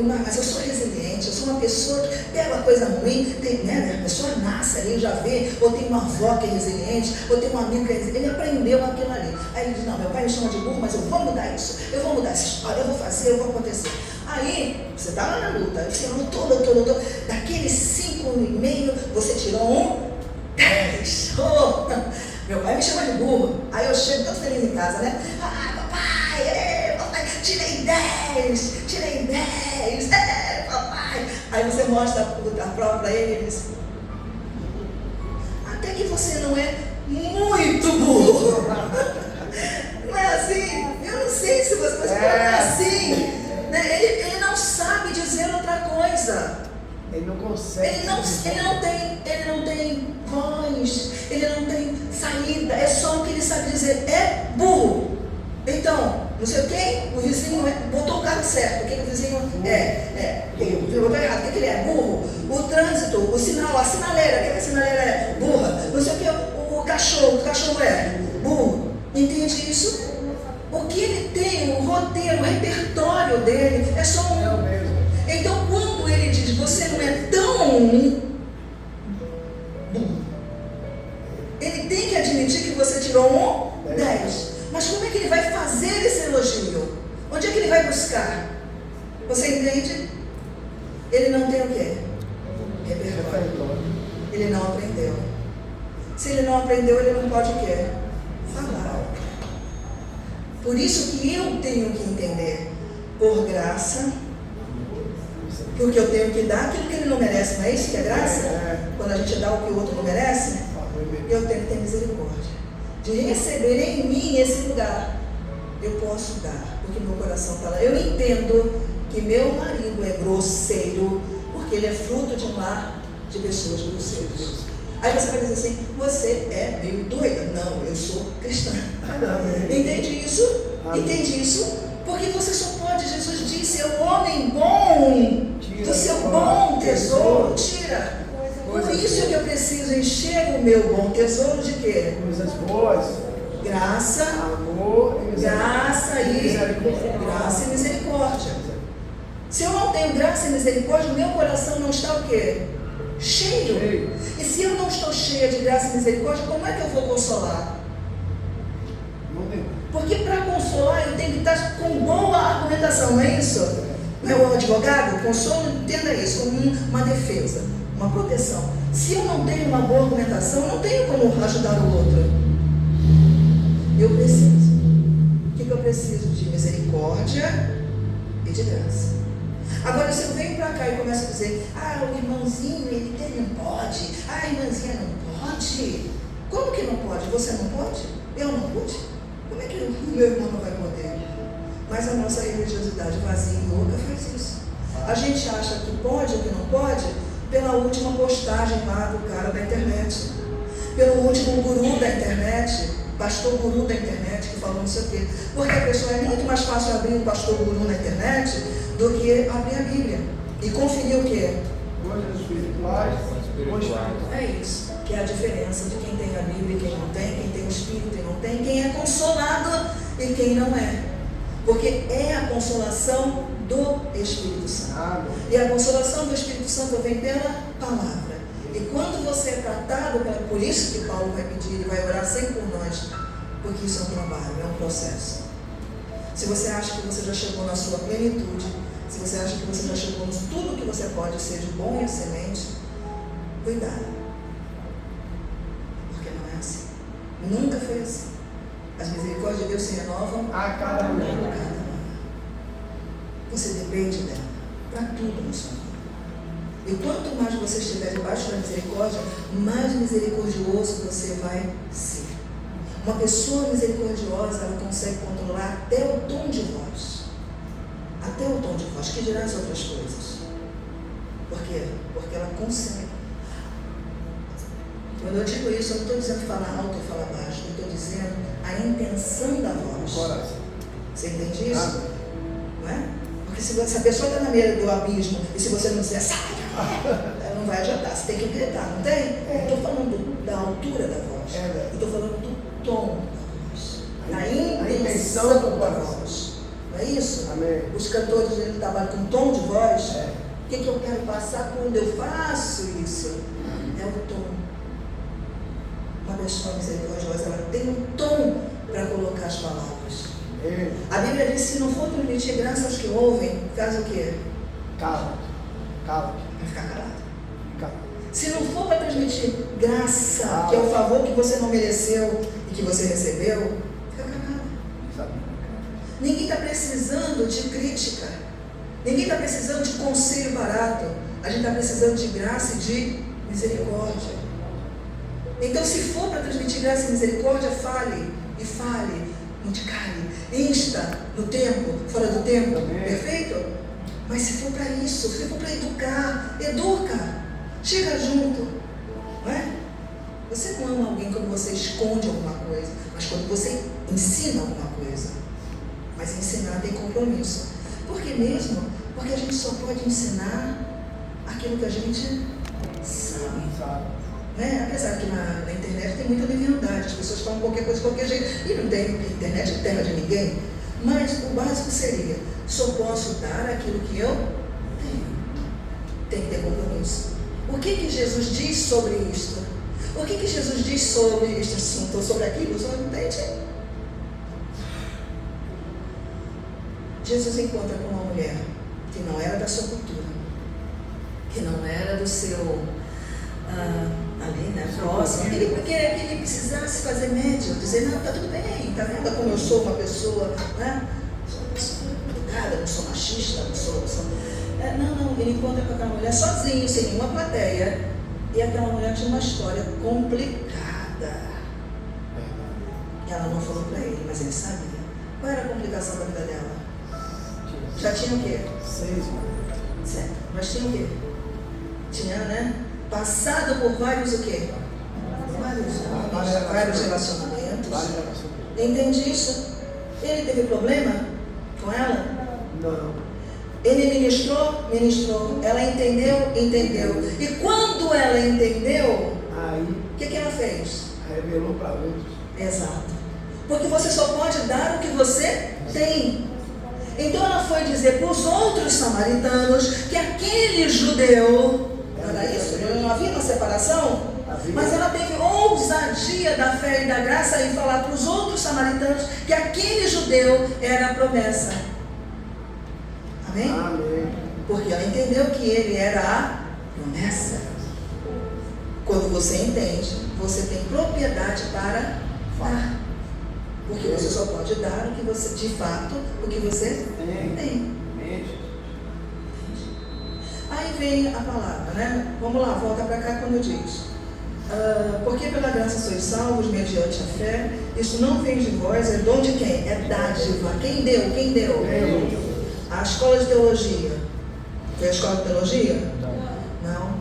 mas eu sou resiliente, eu sou uma pessoa que pega uma coisa ruim, a pessoa nasce ali, já vê, ou tem uma avó que é resiliente, ou tem um amigo que é resiliente, ele aprendeu aquilo ali. Aí ele diz, não, meu pai me chama de burro, mas eu vou mudar isso, eu vou mudar essa história, eu vou fazer, eu vou acontecer. Aí, você está lá na luta, você lutou, daqueles 5,5, você tirou um 10. Oh, meu pai me chama de burro, aí eu chego todo feliz em casa, né? Papai, tirei 10, papai. Aí você mostra a prova para ele e diz, até que você não é muito burro. Não é assim? Eu não sei se você é assim. Né? Ele não sabe dizer outra coisa. Ele não consegue. Ele não tem voz, ele não tem certo, o que o vizinho eu estou errado, o que ele é? Burro. O trânsito, o sinal, a sinaleira, o que a sinaleira é? Burra. Não sei o que, o cachorro é burro. Entende isso? O que ele tem, o roteiro, o repertório dele é só um. Então, quando ele diz, você não é tão burro, ele tem que admitir que você tirou 10. Mas como é que ele vai fazer esse elogio? Onde é que ele vai buscar? Você entende? Ele não tem o quê? Repertório. Ele não aprendeu. Se ele não aprendeu, ele não pode o quê? Falar. Por isso que eu tenho que entender, por graça, porque eu tenho que dar aquilo que ele não merece, não é isso que é graça? Quando a gente dá o que o outro não merece, eu tenho que ter misericórdia de receber em mim esse lugar. Eu posso dar, porque meu coração está lá. Eu entendo que meu marido é grosseiro, porque ele é fruto de um lar de pessoas grosseiras. Aí você vai dizer assim, você é meio doida. Não, eu sou cristã. Entende isso? Entende isso? Porque você só pode, Jesus disse, é o homem bom, do seu bom tesouro, tira. Por isso que eu preciso encher o meu bom tesouro de quê? Coisas boas. Graça, amor e graça e misericórdia. Se eu não tenho graça e misericórdia, o meu coração não está o quê? Cheio. E se eu não estou cheia de graça e misericórdia, como é que eu vou consolar? Porque para consolar eu tenho que estar com boa argumentação, não é isso? Meu advogado, consolo, entenda isso como uma defesa, uma proteção. Se eu não tenho uma boa argumentação, eu não tenho como ajudar o outro. Eu preciso. O que eu preciso? De misericórdia e de graça. Agora, se eu venho para cá e começo a dizer, o irmãozinho, ele não pode, a irmãzinha não pode. Como que não pode? Você não pode? Eu não pude? Como é que o meu irmão não vai poder? Mas a nossa religiosidade vazia e louca faz isso. A gente acha que pode ou que não pode pela última postagem lá do cara da internet, pelo último guru da internet, pastor guru da internet que falou não sei o quê. Porque a pessoa é muito mais fácil abrir um pastor guru na internet do que abrir a Bíblia e conferir o quê? Coisas espirituais. É isso, que é a diferença de quem tem a Bíblia e quem não tem, quem tem o Espírito e não tem, quem é consolado e quem não é. Porque é a consolação do Espírito Santo. E a consolação do Espírito Santo vem pela palavra. E quando você é tratado, por isso que Paulo vai pedir, ele vai orar sempre por nós, porque isso é um trabalho, é um processo. Se você acha que você já chegou na sua plenitude, se você acha que você já chegou em tudo que você pode ser de bom e excelente, cuidado. Porque não é assim. Nunca foi assim. As misericórdias de Deus se renovam a cada manhã. Você depende dela para tudo na sua vida. E quanto mais você estiver debaixo da misericórdia, mais misericordioso você vai ser. Uma pessoa misericordiosa, ela consegue controlar até o tom de voz. Até o tom de voz, que dirá as outras coisas. Por quê? Porque ela consegue. Quando eu digo isso, eu não estou dizendo falar alto ou falar baixo, eu estou dizendo a intenção da voz. Você entende isso? Não é? Porque se a pessoa está na beira do abismo e se você não disser, sai, ela não vai adiantar, você tem que gritar, não tem? Eu estou falando da altura da voz, eu estou falando do tom da voz, da intenção da voz. Não é isso? Amém. Os cantores eles trabalham com tom de voz. O que eu quero passar quando eu faço isso? É o tom. Uma pessoa misericordiosa, ela tem um tom para colocar as palavras. A Bíblia diz, se não for transmitir graça aos que ouvem, faz o quê? Cala. Vai ficar calado. Se não for para transmitir graça, que é o favor que você não mereceu e que você recebeu, fica calado. Ninguém está precisando de crítica. Ninguém está precisando de conselho barato. A gente está precisando de graça e de misericórdia. Então, se for para transmitir graça e misericórdia, fale. E fale. Não te cale. Insta no tempo, fora do tempo. Amém. Perfeito? Mas se for para isso, se for para educar, educa. Chega junto. Não é? Você não ama alguém quando você esconde alguma coisa, mas quando você ensina alguma coisa. Mas ensinar tem compromisso. Por quê? mesmo, porque a gente só pode ensinar aquilo que a gente sabe. Né? Apesar que na internet tem muita leviandade, as pessoas falam qualquer coisa de qualquer jeito, e não tem internet é terra de ninguém. Mas o básico seria, só posso dar aquilo que eu tenho. Tem que ter compromisso. O que Jesus diz sobre isto? O que Jesus diz sobre este assunto, ou sobre aquilo? Você não entende? Jesus encontra com uma mulher que não era da sua cultura, que não era do seu ali, né, próximo, que ele precisasse fazer médio, dizer, não, tá tudo bem, tá vendo como eu sou uma pessoa, né? Sou uma pessoa educada, não sou machista, não sou. Não, ele encontra com aquela mulher sozinho, sem nenhuma plateia, e aquela mulher tinha uma história complicada. Ela não falou para ele, mas ele sabia. Qual era a complicação da vida dela? Já tinha o quê? 6 anos. Certo. Mas tinha o quê? Tinha, né? Passado por vários o quê? Vários relacionamentos. Entende isso? Ele teve problema com ela? Não. Ele ministrou. Ela entendeu. E quando ela entendeu, Aí, o que ela fez? revelou para outros. Exato. Porque você só pode dar o que você tem. Então ela foi dizer para os outros samaritanos que aquele judeu, não era isso? Não havia uma separação? Mas ela teve ousadia da fé e da graça em falar para os outros samaritanos que aquele judeu era a promessa. Amém? Amém. Porque ela entendeu que ele era a promessa. Quando você entende, você tem propriedade para dar. Porque você só pode dar o que você, de fato, o que você tem. Aí vem a palavra, né? Vamos lá, volta para cá quando diz. Porque pela graça sois salvos mediante a fé. Isso não vem de vós, é dom de quem? É dádiva. Quem deu? Deus. A escola de teologia. Foi a escola de teologia? Não.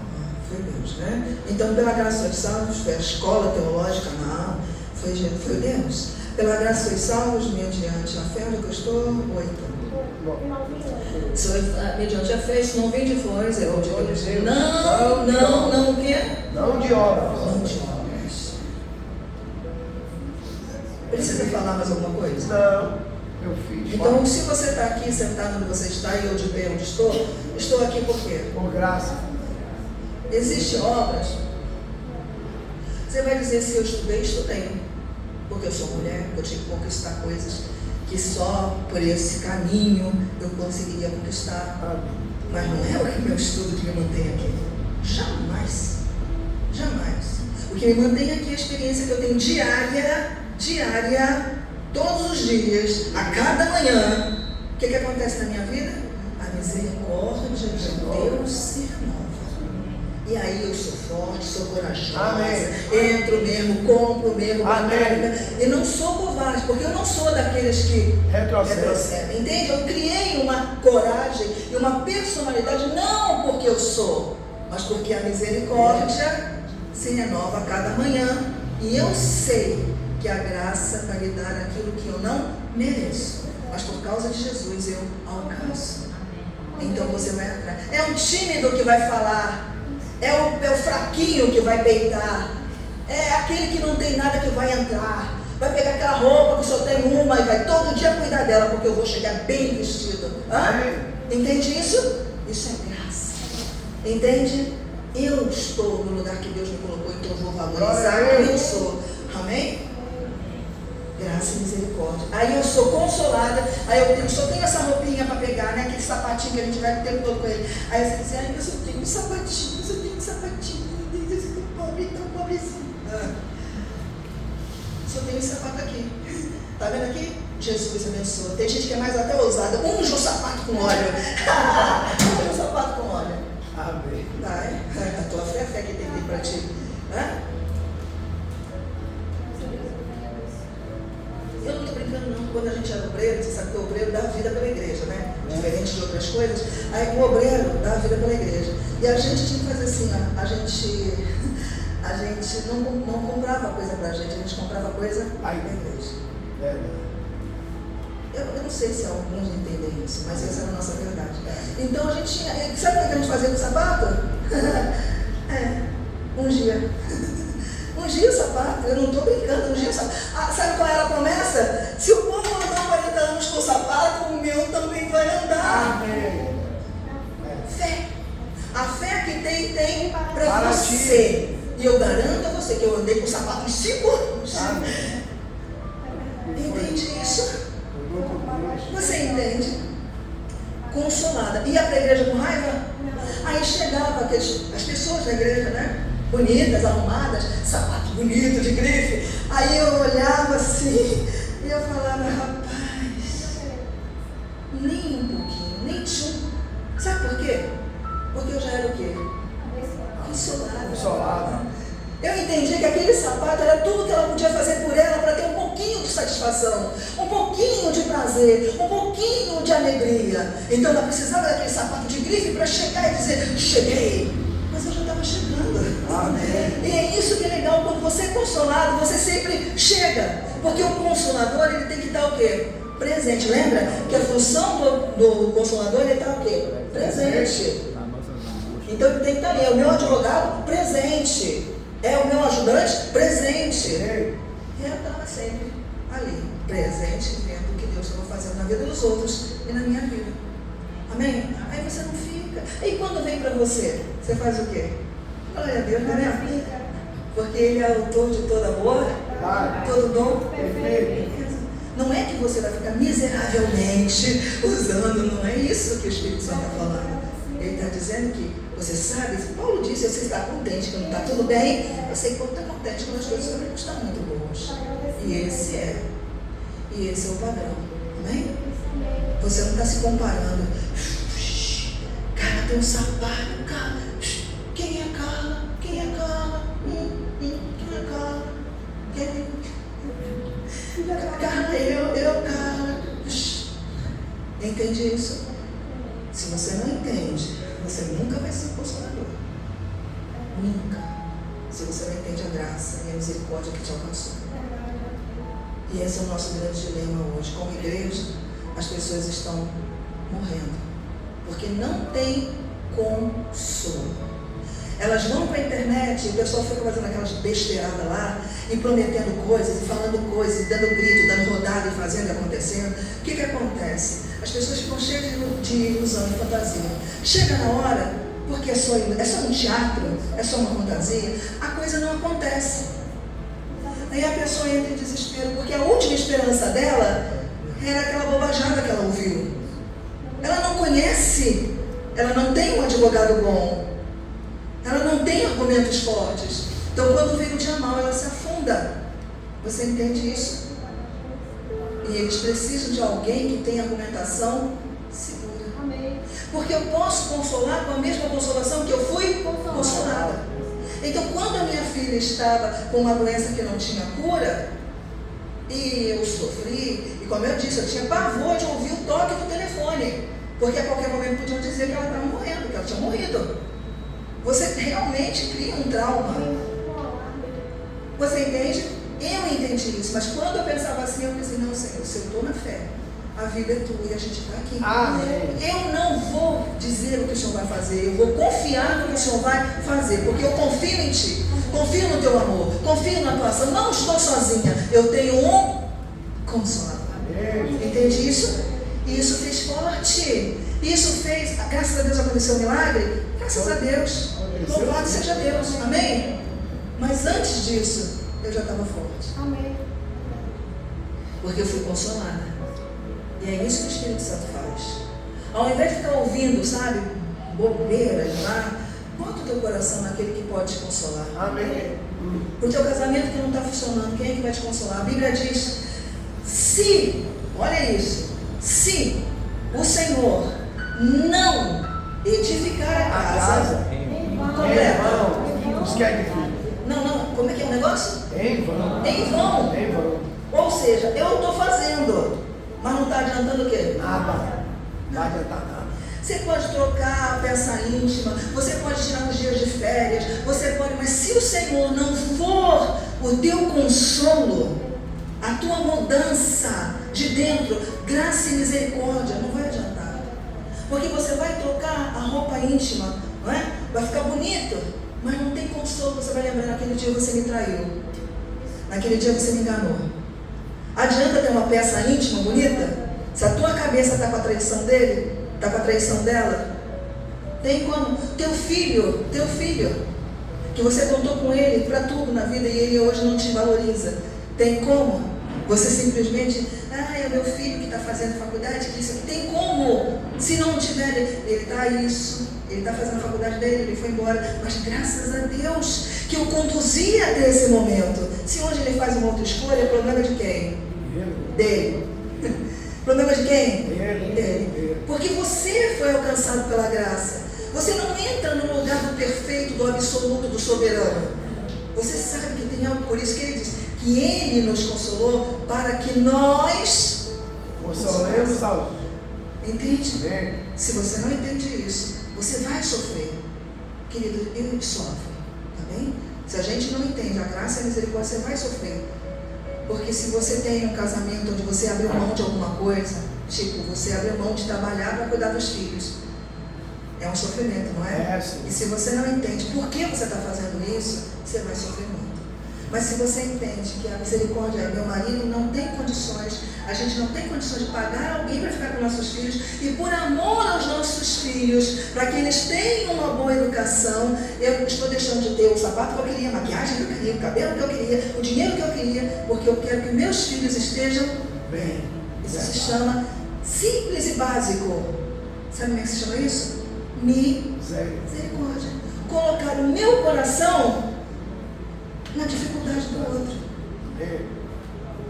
Foi Deus, né? Então, pela graça sois salvos, foi a escola teológica? Não. Foi Deus. Pela graça sois salvos mediante a fé. Onde eu estou? 8. Mediante a fé, isso não vem de vós, é onde Deus. Não, o quê? Não de obras. Não de obras. Precisa falar mais alguma coisa? Não, eu fiz. Então, se você está aqui sentado onde você está e eu de pé onde estou aqui por quê? Por graça. Existem obras. Você vai dizer, se eu estudei. Porque eu sou mulher, eu tive que conquistar coisas que só por esse caminho eu conseguiria conquistar. Mas não é o meu estudo que me mantém aqui. Jamais. O que me mantém aqui é a experiência que eu tenho diária, todos os dias, a cada manhã. O que acontece na minha vida? A misericórdia de Deus se renova. E aí eu sou forte, sou corajosa. Amém. Entro mesmo, compro mesmo, e não sou covarde, porque eu não sou daqueles que retrocedem. Entende? Eu criei uma coragem e uma personalidade, não porque eu sou, mas porque a misericórdia se renova a cada manhã. E eu sei que a graça vai me dar aquilo que eu não mereço, mas por causa de Jesus eu alcanço. Então você vai atrás. É um tímido que vai falar. É o fraquinho que vai peitar. É aquele que não tem nada que vai entrar. Vai pegar aquela roupa que só tem uma e vai todo dia cuidar dela, porque eu vou chegar bem vestido. Entende isso? Isso é graça. Entende? Eu estou no lugar que Deus me colocou, então eu vou valorizar quem eu sou. Amém? Graça e misericórdia. Aí eu sou consolada. Aí eu só tenho essa roupinha para pegar, né? Aquele sapatinho que a gente vai o tempo todo com ele. Aí você diz, eu só tenho um sapatinho. Tão pobrezinho. Só tenho esse sapato aqui. Tá vendo aqui? Jesus abençoa. Tem gente que é mais até ousada. Unge o sapato com óleo. Unge o sapato com óleo. Amém. Vai. A tua fé é a fé que tem que ter para ti. Eu não estou brincando não. Quando a gente era obreiro, você sabe que o obreiro dá vida pela igreja, né? Diferente de outras coisas. Aí o obreiro dá vida pela igreja. E a gente tinha que fazer assim, ó. A gente não comprava coisa pra gente, a gente comprava coisa para a igreja. Eu não sei se alguns entendem isso, mas essa era a nossa verdade. tinha. Sabe o que a gente fazia com o sapato? Ungia. Ungia o sapato, eu não estou brincando, ungia o sapato. Sabe qual era a promessa? Se o povo andou 40 anos com o sapato, o meu também vai andar. Amém. Fé. A fé que tem para você. E eu garanto a você que eu andei com o sapato uns 5 anos. Amém. Entende isso? Você entende? Consolada. Ia para a igreja com raiva? Aí chegava as pessoas da igreja, né? Bonitas, arrumadas, sapato bonito de grife. Aí eu olhava assim e eu falava, rapaz, nem um pouquinho, nem tchum. Sabe por quê? Porque eu já era o quê? Consolada. Eu entendi que aquele sapato era tudo que ela podia fazer por ela para ter um pouquinho de satisfação, um pouquinho de prazer, um pouquinho de alegria. Então ela precisava daquele sapato de grife para chegar e dizer, cheguei. Mas eu já estava chegando. Amém. E é isso que é legal, quando você é consolado, você sempre chega. Porque o consolador, ele tem que dar o quê? Presente. Lembra que a função do consolador, ele está o quê? Presente. Então ele tem que estar ali. É o meu advogado? Presente. É o meu ajudante? Presente. E eu estava sempre ali, presente, vendo o que Deus estava fazendo na vida dos outros e na minha vida. Amém? Aí você não fica. E quando vem para você, você faz o quê? Glória a Deus, né? Porque Ele é autor de toda amor, todo dom. Perfeito. Não é que você vai ficar miseravelmente usando, não é isso que o Espírito Santo está falando. Ele está dizendo que você sabe, Paulo disse, você está contente quando está tudo bem. Eu sei que quando está contente quando as coisas também não estão muito boas. E esse é o padrão. Amém? Você não está se comparando. Cara, tem um sapato, cara. Quem é Carla? Quem é Carla? Quem é Carla? Carla, eu, Carla. Entende isso? Se você não entende, você nunca vai ser consolador. Nunca. Se você não entende a graça e a misericórdia que te alcançou. E esse é o nosso grande dilema hoje. Como igreja, as pessoas estão morrendo. Porque não tem consolo. Elas vão para a internet e o pessoal fica fazendo aquelas besteiradas lá e prometendo coisas, e falando coisas, e dando grito, dando rodada e fazendo e acontecendo. O que acontece? As pessoas ficam cheias de ilusão e fantasia. Chega na hora, porque é só um teatro, é só uma fantasia, a coisa não acontece. Aí a pessoa entra em desespero, porque a última esperança dela era aquela bobajada que ela ouviu. Ela não conhece, ela não tem um advogado bom, ela não tem argumentos fortes. Então quando vem o dia mal, ela se afunda. Você entende isso? E eles precisam de alguém que tenha argumentação segura. Amém. Porque eu posso consolar com a mesma consolação que eu fui consolada. Então quando a minha filha estava com uma doença que não tinha cura, e eu sofri, e como eu disse, eu tinha pavor de ouvir o toque do telefone, porque a qualquer momento podiam dizer que ela estava morrendo, que ela tinha morrido. Você realmente cria um trauma. Você entende? Eu entendi isso, mas quando eu pensava assim, eu pensei, não, Senhor, se eu estou na fé, a vida é tua e a gente está aqui. Amém. Eu não vou dizer o que o Senhor vai fazer, eu vou confiar no que o Senhor vai fazer, porque eu confio em Ti, confio no Teu amor, confio na Tua ação, não estou sozinha, eu tenho um Consolador. Entende isso? E isso fez forte. Isso fez, graças a Deus aconteceu um milagre, graças a Deus, louvado seja Deus, amém? Mas antes disso, eu já estava forte. Amém. Porque eu fui consolada. E é isso que o Espírito Santo faz. Ao invés de ficar ouvindo, sabe, bobeira lá, bota o teu coração naquele que pode te consolar. Amém. Para o teu casamento que não está funcionando, quem é que vai te consolar? A Bíblia diz, se, olha isso, se o Senhor não edificar a casa, Em vão. Os que edificam. não, como é que é o negócio? Em vão. Em vão. Em vão. Ou seja, eu estou fazendo, mas não está adiantando o quê? Nada. Não vai adiantar nada. Você pode trocar a peça íntima, você pode tirar uns dias de férias, você pode, mas se o Senhor não for o teu consolo, a tua mudança de dentro, graça e misericórdia, não vai adiantar. Porque você vai trocar colocar a roupa íntima, não é? Vai ficar bonito, mas não tem consolo. Você vai lembrar, naquele dia você me traiu, naquele dia você me enganou. Adianta ter uma peça íntima bonita? Se a tua cabeça está com a traição dele, está com a traição dela, tem como? Teu filho, que você contou com ele para tudo na vida e ele hoje não te valoriza, tem como? Você simplesmente, é o meu filho que está fazendo faculdade, que isso aqui, tem como? Se não tiver, ele está ele está fazendo a faculdade dele, ele foi embora, mas graças a Deus que eu conduzia até esse momento. Se hoje ele faz uma outra escolha, problema de quem? Dele. Problema de quem? Dele. Porque você foi alcançado pela graça. Você não entra no lugar do perfeito, do absoluto, do soberano. Você sabe que tem algo, por isso que ele diz que ele nos consolou para que nós consolemos ao. Entende? Se você não entende isso, você vai sofrer. Querido, eu sofro, tá bem? Se a gente não entende a graça e a misericórdia, você vai sofrer. Porque se você tem um casamento onde você abriu mão de alguma coisa, tipo, você abriu mão de trabalhar para cuidar dos filhos, é um sofrimento, não é? E se você não entende por que você está fazendo isso, você vai sofrer muito. Mas se você entende que a misericórdia é meu marido, não tem condições, a gente não tem condições de pagar alguém para ficar com nossos filhos, e por amor aos nossos filhos, para que eles tenham uma boa educação, eu estou deixando de ter o sapato que eu queria, a maquiagem que eu queria, o cabelo que eu queria, o dinheiro que eu queria, porque eu quero que meus filhos estejam bem. Isso se chama simples e básico. Sabe como é que se chama isso? Misericórdia. Colocar o meu coração na dificuldade do outro.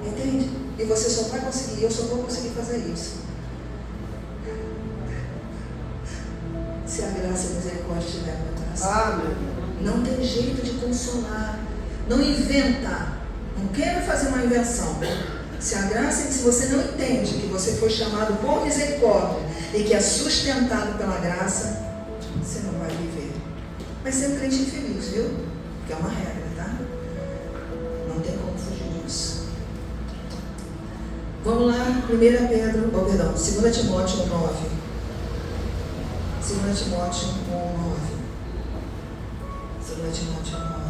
Entende? E você só vai conseguir, eu só vou conseguir fazer isso se a graça e a misericórdia estiver no meu coração. Não tem jeito de consolar. Não inventa. Não quero fazer uma invenção. Se a graça, se você não entende que você foi chamado por misericórdia e que é sustentado pela graça, você não vai viver. Vai ser um crente infeliz, viu? Que é uma regra, tá? Não tem como fugir disso. Vamos lá, 2 Timóteo 1:9. 2 Timóteo 1:9. 2 Timóteo 1:9.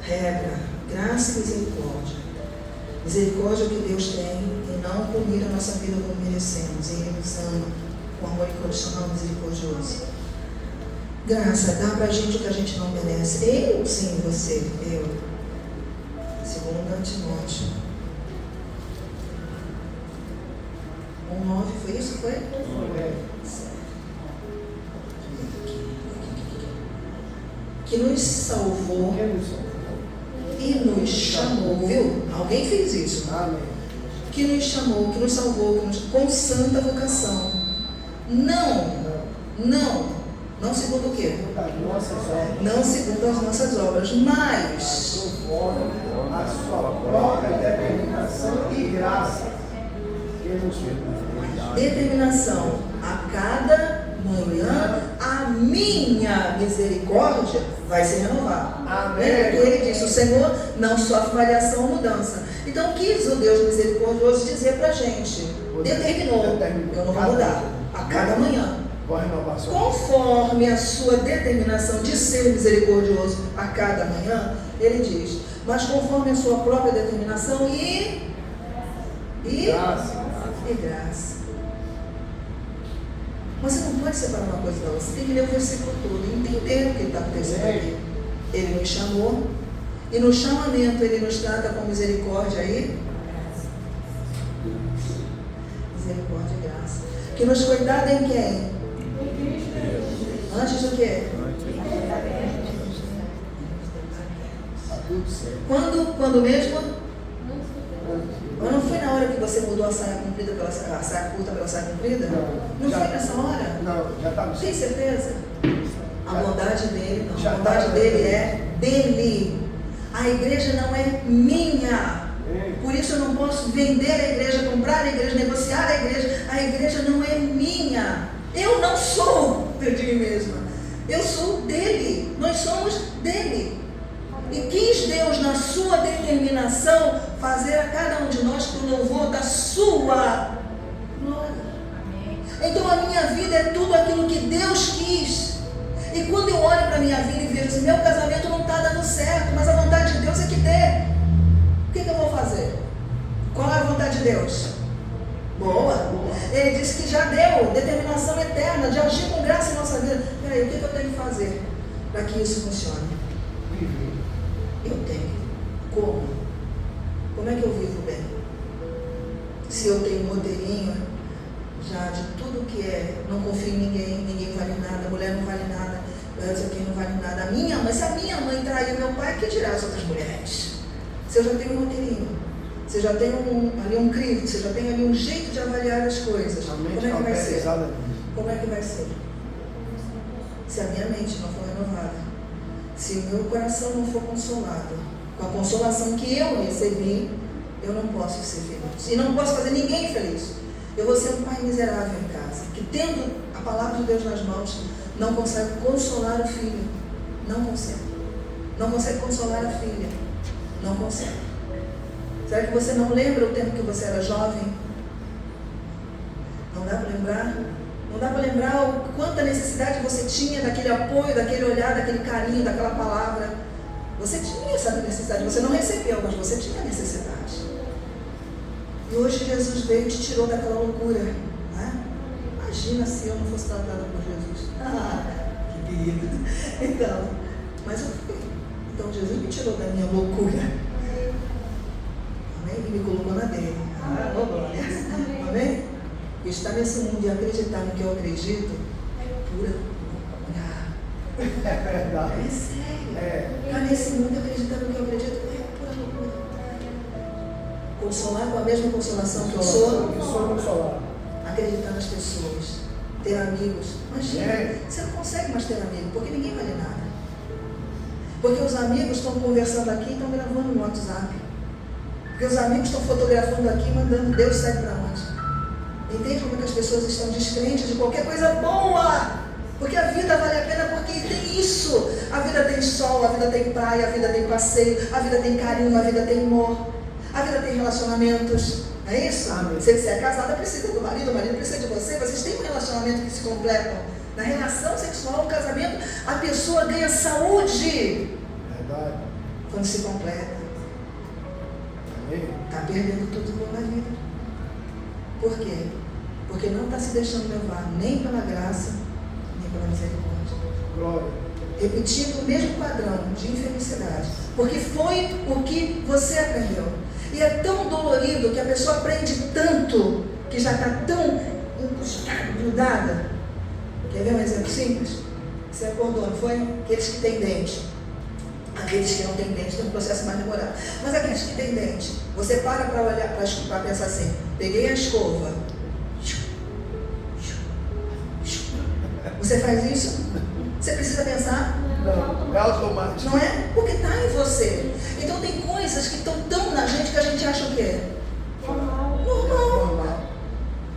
Regra, graça e misericórdia. Misericórdia é o que Deus tem em não punir a nossa vida como merecemos. E Ele nos ama com amor incondicional e misericordioso. Graça, dá pra gente o que a gente não merece. Eu, sim, você, eu. 2 Timóteo 1:9, foi isso? Foi? Que nos salvou e nos chamou, viu? Alguém fez isso. Que nos chamou, que nos salvou, com santa vocação. Não segundo o quê? Não segundo as nossas obras, mas a sua própria determinação e graça que nos deu. Determinação. A cada manhã a minha misericórdia vai se renovar. Amém. Ele disse: o Senhor não sofre variação ou mudança. Então quis o Deus misericordioso dizer pra gente, determinou, eu não vou mudar, a cada manhã, conforme a sua determinação de ser misericordioso a cada manhã, ele diz, mas conforme a sua própria determinação e graça. Você não pode separar uma coisa da outra, você tem que ler o versículo todo e entender o que está acontecendo aqui. Ele nos chamou, e no chamamento ele nos trata com misericórdia e misericórdia e graça. Que nos foi dado em quem? Antes do quê? Quando mesmo? Mas não foi na hora que você mudou a saia comprida pela saia curta pela saia comprida? Não foi nessa hora? Não, já estava. Tem certeza? A bondade dele não. A bondade dele é dele. A igreja não é minha. Por isso eu não posso vender a igreja, comprar a igreja, negociar a igreja. A igreja não é minha. Eu não sou de mim mesma. Eu sou dele. Nós somos dele. E quis Deus, na sua determinação, determinação, fazer a cada um de nós para o louvor da sua glória. Então a minha vida é tudo aquilo que Deus quis. E quando eu olho para a minha vida e vejo assim, meu casamento não está dando certo, mas a vontade de Deus é que dê, o que eu vou fazer? Qual é a vontade de Deus? Boa. Ele disse que já deu determinação eterna de agir com graça em nossa vida. Peraí, o que eu tenho que fazer para que isso funcione? Eu tenho. Como? Como é que eu vivo bem? Se eu tenho um roteirinho já de tudo que é, não confio em ninguém, ninguém vale nada, mulher não vale nada, isso aqui não vale nada. A minha mãe, se a minha mãe traiu meu pai, que dirá as outras mulheres? Se eu já tenho um roteirinho, você já tem ali um crivo, você já tem ali um jeito de avaliar as coisas. Como é que vai ser? Como é que vai ser? Se a minha mente não for renovada, se o meu coração não for consolado, com a consolação que eu recebi, eu não posso ser feliz. E não posso fazer ninguém feliz. Eu vou ser um pai miserável em casa, que tendo a palavra de Deus nas mãos, não consegue consolar o filho. Não consegue. Não consegue consolar a filha. Não consegue. Será que você não lembra o tempo que você era jovem? Não dá para lembrar? Não dá para lembrar o quanta necessidade você tinha daquele apoio, daquele olhar, daquele carinho, daquela palavra. Você tinha essa necessidade, você não recebeu, mas você tinha necessidade. E hoje Jesus veio e te tirou daquela loucura. Né? Imagina se eu não fosse tratada por Jesus. Que querido. Então, mas eu fui. Então Jesus me tirou da minha loucura. Amém? E me colocou na dele. Amém? E estar nesse mundo e acreditar no que eu acredito é pura loucura. É verdade. É sério. Estar nesse mundo e acreditar no que eu acredito é pura loucura. Consolar com a mesma consolação que eu sou. Acreditar nas pessoas. Ter amigos. Imagina, você não consegue mais ter amigo, porque ninguém vale nada. Porque os amigos estão conversando aqui e estão gravando no WhatsApp. Porque os amigos estão fotografando aqui e mandando Deus sabe para onde. Entende como é que as pessoas estão descrentes de qualquer coisa boa? Porque a vida vale a pena porque tem isso. A vida tem sol, a vida tem praia, a vida tem passeio, a vida tem carinho, a vida tem amor, a vida tem relacionamentos. Não é isso? Se você é casada, precisa do marido, o marido precisa de você. Vocês têm um relacionamento que se completam. Na relação sexual, no casamento, a pessoa ganha saúde. Verdade. Quando se completa. Está perdendo tudo na vida. Por quê? Porque não está se deixando levar nem pela graça, nem pela misericórdia. Glória. Repetindo o mesmo padrão de infelicidade. Porque foi o que você aprendeu. E é tão dolorido que a pessoa aprende tanto, que já está tão grudada. Quer ver um exemplo simples? Você acordou, não foi? Aqueles que têm dente. Aqueles que não têm dente têm um processo mais demorado. Mas aqueles que têm dente, você para olhar, para pensar assim, peguei a escova. Você faz isso? Você precisa pensar? Não, é automático. Não é? Porque está em você. Então tem coisas que estão tão na gente que a gente acha o quê? Normal.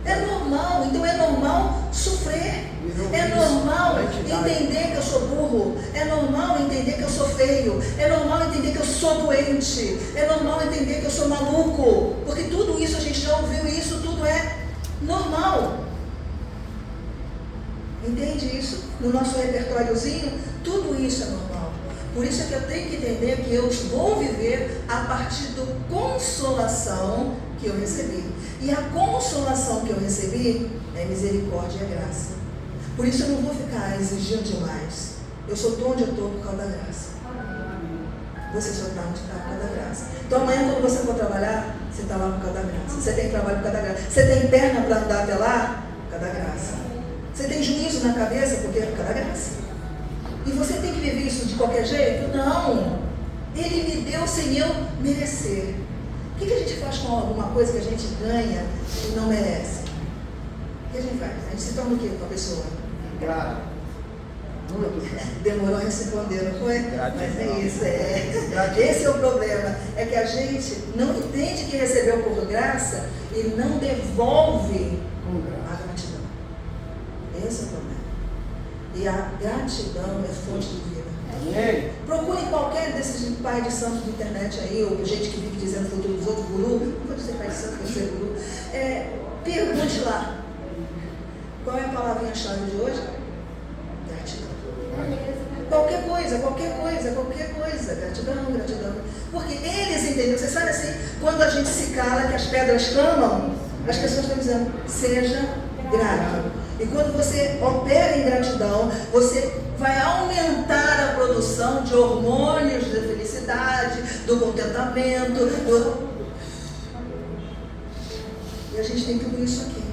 É normal. Então é normal sofrer. É normal entender que eu sou burro. É normal entender que eu sou feio. É normal entender que eu sou doente. É normal entender que eu sou maluco. Porque tudo isso a gente já ouviu e isso tudo é normal. Entende isso? No nosso repertóriozinho, tudo isso é normal. Por isso é que eu tenho que entender que eu vou viver a partir da consolação que eu recebi. E a consolação que eu recebi é misericórdia e graça. Por isso eu não vou ficar exigindo demais. Eu só estou onde eu estou por causa da graça. Você só está onde está por causa da graça. Então amanhã quando você for trabalhar, você está lá por causa da graça. Você tem trabalho por causa da graça. Você tem perna para andar até lá? Por causa da graça. Você tem juízo na cabeça porque é por causa da graça. E você tem que viver isso de qualquer jeito? Não. Ele me deu sem eu merecer. O que a gente faz com alguma coisa que a gente ganha e não merece? O que a gente faz? A gente se torna o quê com a pessoa? Grato. Demorou a responder, não foi? Gratidão. Mas é isso, Esse é o problema. É que a gente não entende que recebeu por graça e não devolve a gratidão. Esse é o problema. E a gratidão é fonte de vida. Amém. Procure qualquer desses pai de santo da internet aí, ou gente que vive dizendo futuro dos outros, guru, não vou dizer pai de santo, vou dizer guru. Pergunte lá. Qual é a palavrinha-chave de hoje? Gratidão. Qualquer coisa. Gratidão. Porque eles entenderam. Você sabe assim, quando a gente se cala, que as pedras clamam, as pessoas estão dizendo, seja grato. E quando você opera em gratidão, você vai aumentar a produção de hormônios da felicidade, do contentamento. E a gente tem tudo isso aqui.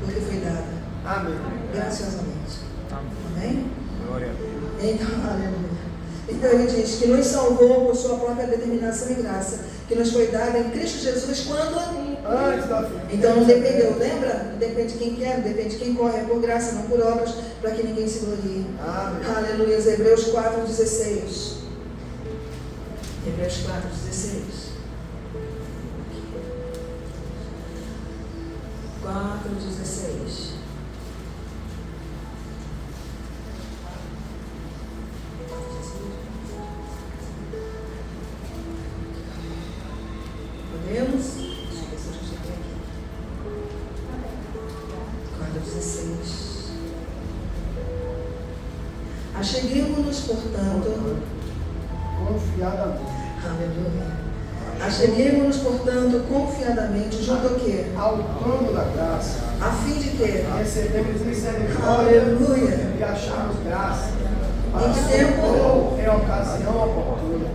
Porque foi dada. Amém. Graciosamente. Amém? Glória a Deus. Então, aleluia. Então ele diz que nos salvou por sua própria determinação e graça, que nos foi dada em Cristo Jesus quando? Antes da fim. Então não dependeu, lembra? Não depende de quem quer, não depende de quem corre, é por graça, não por obras, para que ninguém se glorie. Amém. Aleluia. Hebreus 4,16. Hebreus 4,16. 4,16. Podemos? Deixa eu ver se eu já cheguei aqui. 4,16. Acheguemo-nos, portanto. Confiadamente. Aleluia. Acheguemo-nos, portanto, confiadamente, junto ao quê? Ao trono da graça. A fim de quê? Recebemos misericórdia. Aleluia. E acharmos graça. Em que tempo? Ou em ocasião oportuna.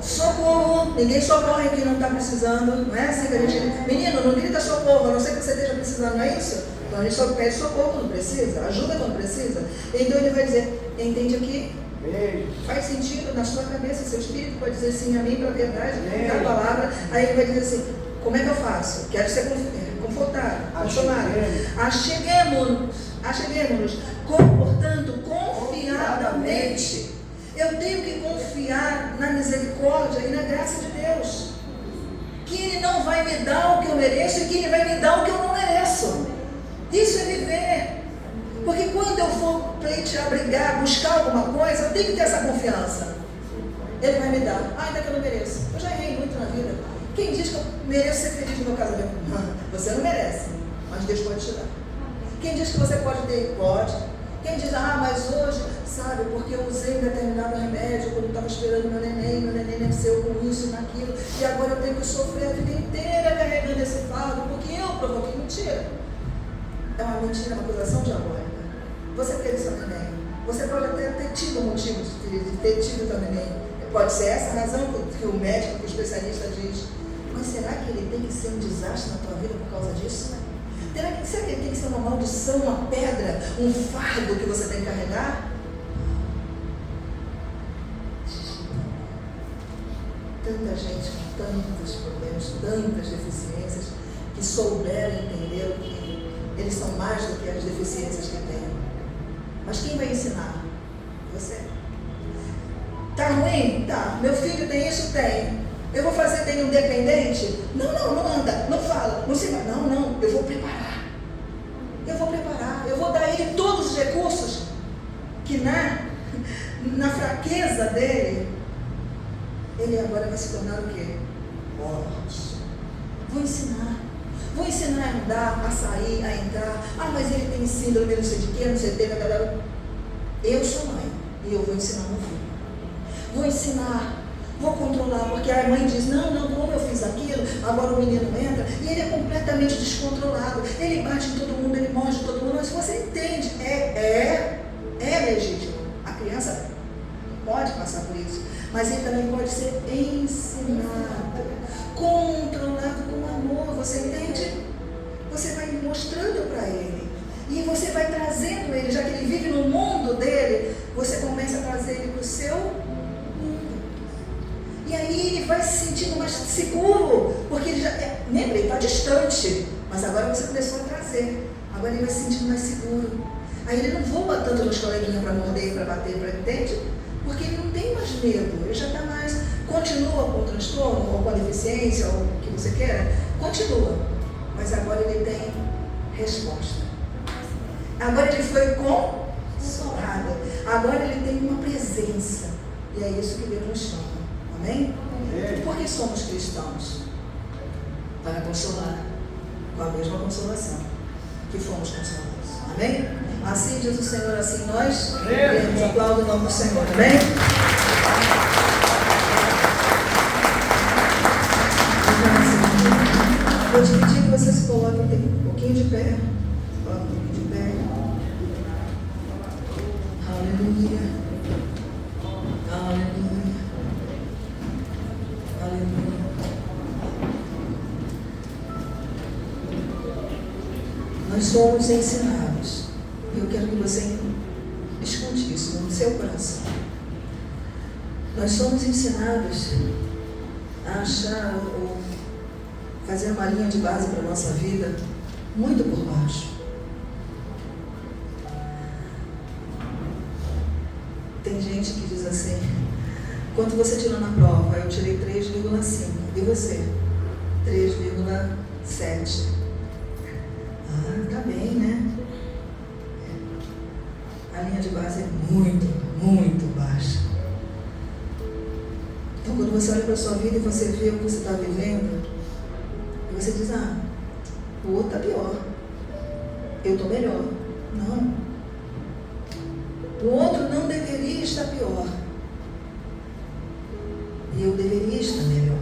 Socorro. Ninguém socorre quem não está precisando. Não é assim que a gente... Menino, não grita socorro, a não ser que você esteja precisando, não é isso? Então a gente só pede socorro quando precisa, ajuda quando precisa. Então ele vai dizer, entende aqui? Beijo. Faz sentido na sua cabeça, seu espírito pode dizer sim a mim para a verdade, da palavra. Aí ele vai dizer assim, como é que eu faço? Quero ser confortado, consolado. Acheguemo-nos, portanto, confiadamente. Eu tenho que confiar na misericórdia e na graça de Deus. Que Ele não vai me dar o que eu mereço e que Ele vai me dar o que eu não mereço. Isso é viver. Porque quando eu for pleitear, brigar, buscar alguma coisa, eu tenho que ter essa confiança. Ele vai me dar. Ainda que eu não mereço. Eu já errei muito na vida. Quem diz que eu mereço ser feliz no meu casamento? Você não merece, mas Deus pode te dar. Quem diz que você pode ter? Pode. Quem diz, mas hoje, sabe, porque eu usei um determinado remédio quando eu estava esperando meu neném nasceu com isso e naquilo, e agora eu tenho que sofrer a vida inteira carregando esse fardo, porque eu provoquei mentira. É uma mentira, uma acusação diabólica. Você teve seu neném. Você pode até ter tido motivos de ter tido seu neném. Pode ser essa a razão que o médico, que o especialista diz. Mas será que ele tem que ser um desastre na tua vida por causa disso? Será que ele tem que ser uma maldição, uma pedra, um fardo que você tem que carregar? Tanta gente com tantos problemas, tantas deficiências, que souberam entender que eles são mais do que as deficiências que têm. Mas quem vai ensinar? Você. Tá ruim? Tá. Meu filho tem isso? Tem. Eu vou fazer dele um dependente? Não anda, não fala, não se vai. Não, eu vou preparar. Eu vou dar a ele todos os recursos que na fraqueza dele, ele agora vai se tornar o quê? Forte. Vou ensinar a andar, a sair, a entrar. Mas ele tem síndrome, não sei de quê, não sei de quê. Eu sou mãe e eu vou ensinar meu filho. Vou ensinar. Vou controlar, porque a mãe diz, não, como eu fiz aquilo, agora o menino entra, e ele é completamente descontrolado, ele bate em todo mundo, ele morde todo mundo, mas você entende, é legítimo, a criança pode passar por isso, mas ele também pode ser ensinado, controlado com amor, você entende? Você vai mostrando para ele, e você vai trazendo ele, já que ele vive no mundo dele, você começa a trazer ele para o seu mundo. E aí ele vai se sentindo mais seguro, porque ele já, lembra, ele está distante, mas agora você começou a trazer, agora ele vai se sentindo mais seguro. Aí ele não voa tanto nos coleguinhas para morder, para bater, entende? Porque ele não tem mais medo, ele já está mais, continua com o transtorno, ou com a deficiência, ou o que você queira, continua, mas agora ele tem resposta. Agora ele foi consolado. Agora ele tem uma presença. E é isso que Deus nos chama. Amém? Por que somos cristãos? Para consolar com a mesma consolação que fomos consolados. Amém? Assim diz o Senhor, assim nós queremos aplaudir o nome do Senhor. Amém? Vou te pedir que você se coloque um pouquinho de pé. Coloque um pouquinho de pé. Aleluia. Aleluia. Aleluia. Nós somos ensinados. Eu quero que você escute isso no seu coração. Nós somos ensinados a achar ou fazer uma linha de base para a nossa vida muito por baixo. Tem gente que diz assim: quanto você tirou na prova? Eu tirei 3,5. E você? 3,7. Ah, tá bem, né? A linha de base é muito, muito baixa. Então, quando você olha para a sua vida e você vê o que você está vivendo, e você diz: ah, o outro está pior, eu estou melhor. Não. O outro não deveria estar pior, e eu deveria estar melhor.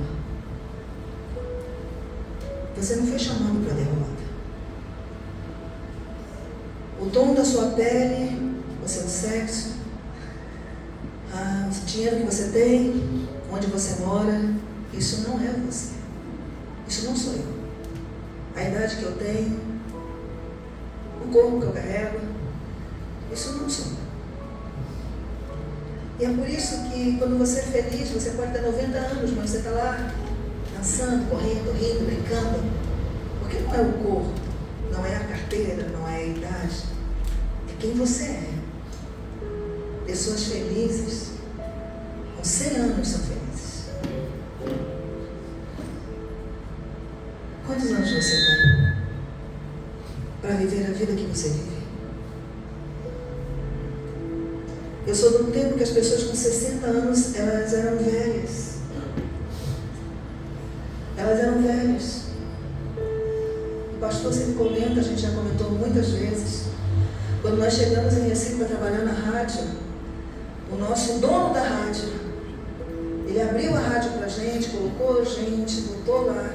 Você não foi chamado para derrota. O tom da sua pele, o seu sexo, o dinheiro que você tem, onde você mora, isso não é você. Isso não sou eu. A idade que eu tenho, o corpo que eu carrego, isso não sou eu. E é por isso que quando você é feliz, você pode ter 90 anos, mas você está lá dançando, correndo, rindo, brincando. Porque não é o corpo, não é a carteira, não é a idade. É quem você é. Pessoas felizes, com 100 anos são felizes. Quantos anos você tem para viver a vida que você vive? Eu sou do tempo que as pessoas com 60 anos, elas eram velhas. Elas eram velhas. O pastor sempre comenta, a gente já comentou muitas vezes, quando nós chegamos em Recife para trabalhar na rádio, o nosso dono da rádio, ele abriu a rádio para a gente, colocou a gente, botou lá.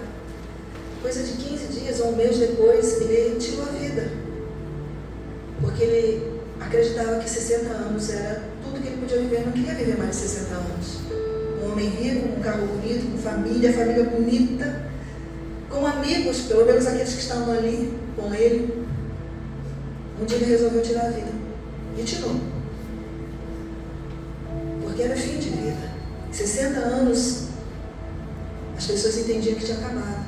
Coisa de 15 dias ou um mês depois, ele tirou a vida. Porque ele acreditava que 60 anos era tudo que ele podia viver, não queria viver mais de 60 anos. Um homem rico, com um carro bonito, com família bonita, com amigos, pelo menos aqueles que estavam ali com ele. Um dia ele resolveu tirar a vida. E tirou. Porque era fim de vida. 60 anos, as pessoas entendiam que tinha acabado.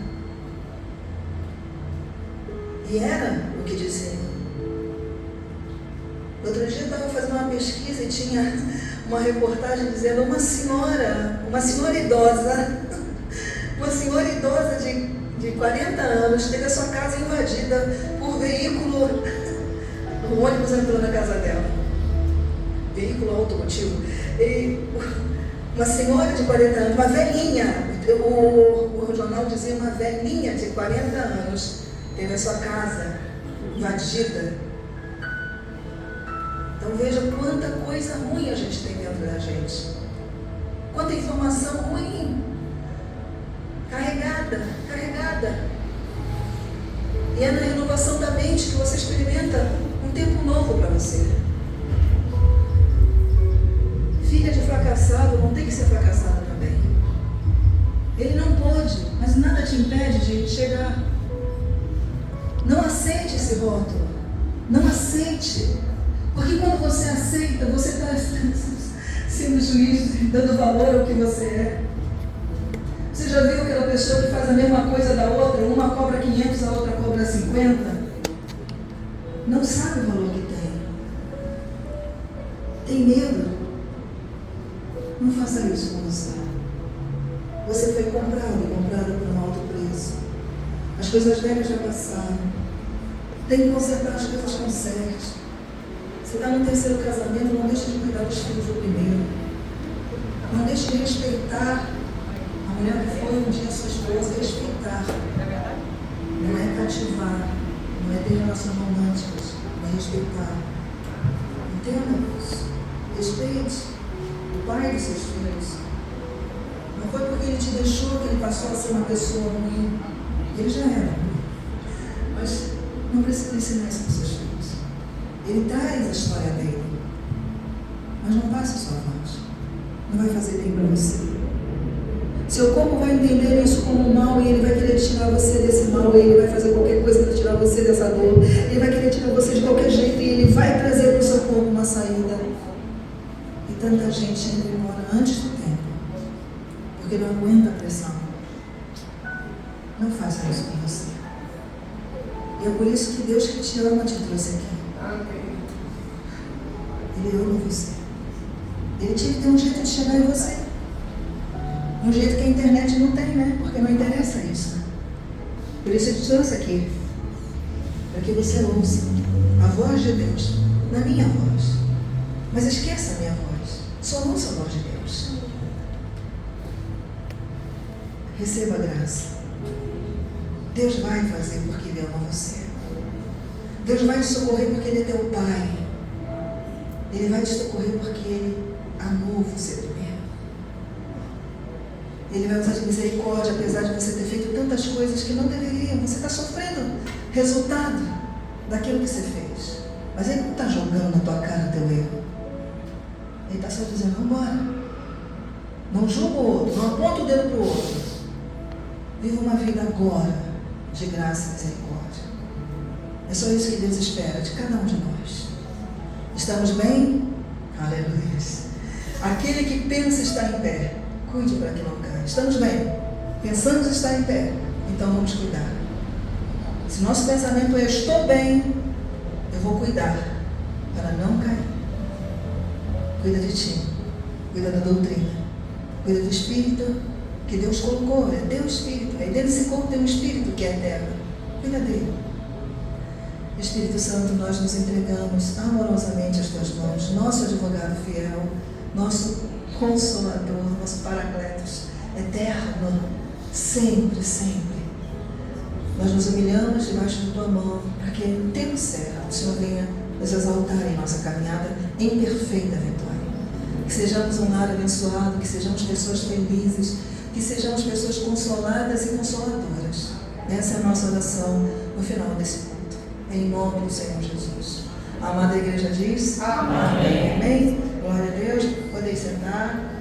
E era o que diziam. Outro dia eu estava fazendo uma pesquisa e tinha uma reportagem dizendo uma senhora idosa, uma senhora idosa de 40 anos, teve a sua casa invadida por veículo, o ônibus entrou na casa dela, veículo automotivo, e uma senhora de 40 anos, uma velhinha, o jornal dizia uma velhinha de 40 anos, teve a sua casa invadida. Então veja quanta coisa ruim a gente tem dentro da gente. Quanta informação ruim. Carregada. E é na renovação da mente que você experimenta um tempo novo para você. Filha de fracassado não tem que ser fracassado também. Ele não pode, mas nada te impede de chegar. Não aceite esse rótulo. Não aceite. Porque quando você aceita, você está sendo juiz, dando valor ao que você é. Você já viu aquela pessoa que faz a mesma coisa da outra? Uma cobra 500, a outra cobra 50? Não sabe o valor que tem. Tem medo. Não faça isso com você. Você foi comprada por um alto preço. As coisas velhas já passaram. Tem que consertar as coisas com certo. Você está no terceiro casamento, não deixe de cuidar dos filhos do primeiro. Não deixe de respeitar a mulher que foi um dia sua esposa. Respeitar. Não é cativar, não é ter relações românticas, é respeitar. Entenda isso. Respeite o pai dos seus filhos. Não foi porque ele te deixou que ele passou a ser uma pessoa ruim. Ele já era ruim. Mas não precisa ensinar isso para os seus filhos. Ele traz a história dele. Mas não passe sua voz. Não vai fazer bem para você. Seu corpo vai entender isso como mal e ele vai querer tirar você desse mal, e ele vai fazer qualquer coisa para tirar você dessa dor. Ele vai querer tirar você de qualquer jeito e ele vai trazer para o seu corpo uma saída. E tanta gente entra e mora antes do tempo, porque não aguenta a pressão. Não faça isso com você. E é por isso que Deus que te ama te trouxe aqui. Ele ama você. Ele tinha que ter um jeito de chegar em você. Um jeito que a internet não tem, né? Porque não interessa isso. Por isso eu te trouxe aqui. Para que você ouça a voz de Deus, na minha voz. Mas esqueça a minha voz. Só ouça a voz de Deus. Receba a graça. Deus vai fazer porque Ele ama você. Deus vai te socorrer porque Ele é teu Pai. Ele vai te socorrer porque Ele amou você primeiro. Ele vai usar de misericórdia, apesar de você ter feito tantas coisas que não deveriam. Você está sofrendo resultado daquilo que você fez. Mas Ele não está jogando na tua cara teu erro. Ele está só dizendo, vamos embora. Não julga o outro, não aponta o dedo para o outro. Viva uma vida agora de graça e misericórdia. É só isso que Deus espera de cada um de nós. Estamos bem? Aleluia. Aquele que pensa estar em pé, cuide para que não caia. Estamos bem? Pensamos estar em pé, então vamos cuidar. Se nosso pensamento é estou bem, eu vou cuidar para não cair. Cuida de ti, cuida da doutrina, cuida do Espírito que Deus colocou, é teu Espírito. Aí dentro desse corpo tem um Espírito que é eterno. Cuida dele. Espírito Santo, nós nos entregamos amorosamente às tuas mãos, nosso advogado fiel, nosso Consolador, nosso Paracletos, eterno, sempre, sempre. Nós nos humilhamos debaixo da tua mão, para que no tempo certo o Senhor venha nos exaltar em nossa caminhada em perfeita vitória. Que sejamos um lar abençoado, que sejamos pessoas felizes, que sejamos pessoas consoladas e consoladoras. Essa é a nossa oração no final desse culto. Em nome do Senhor Jesus. A amada igreja diz: Amém. Amém. Glória a Deus. Podem sentar.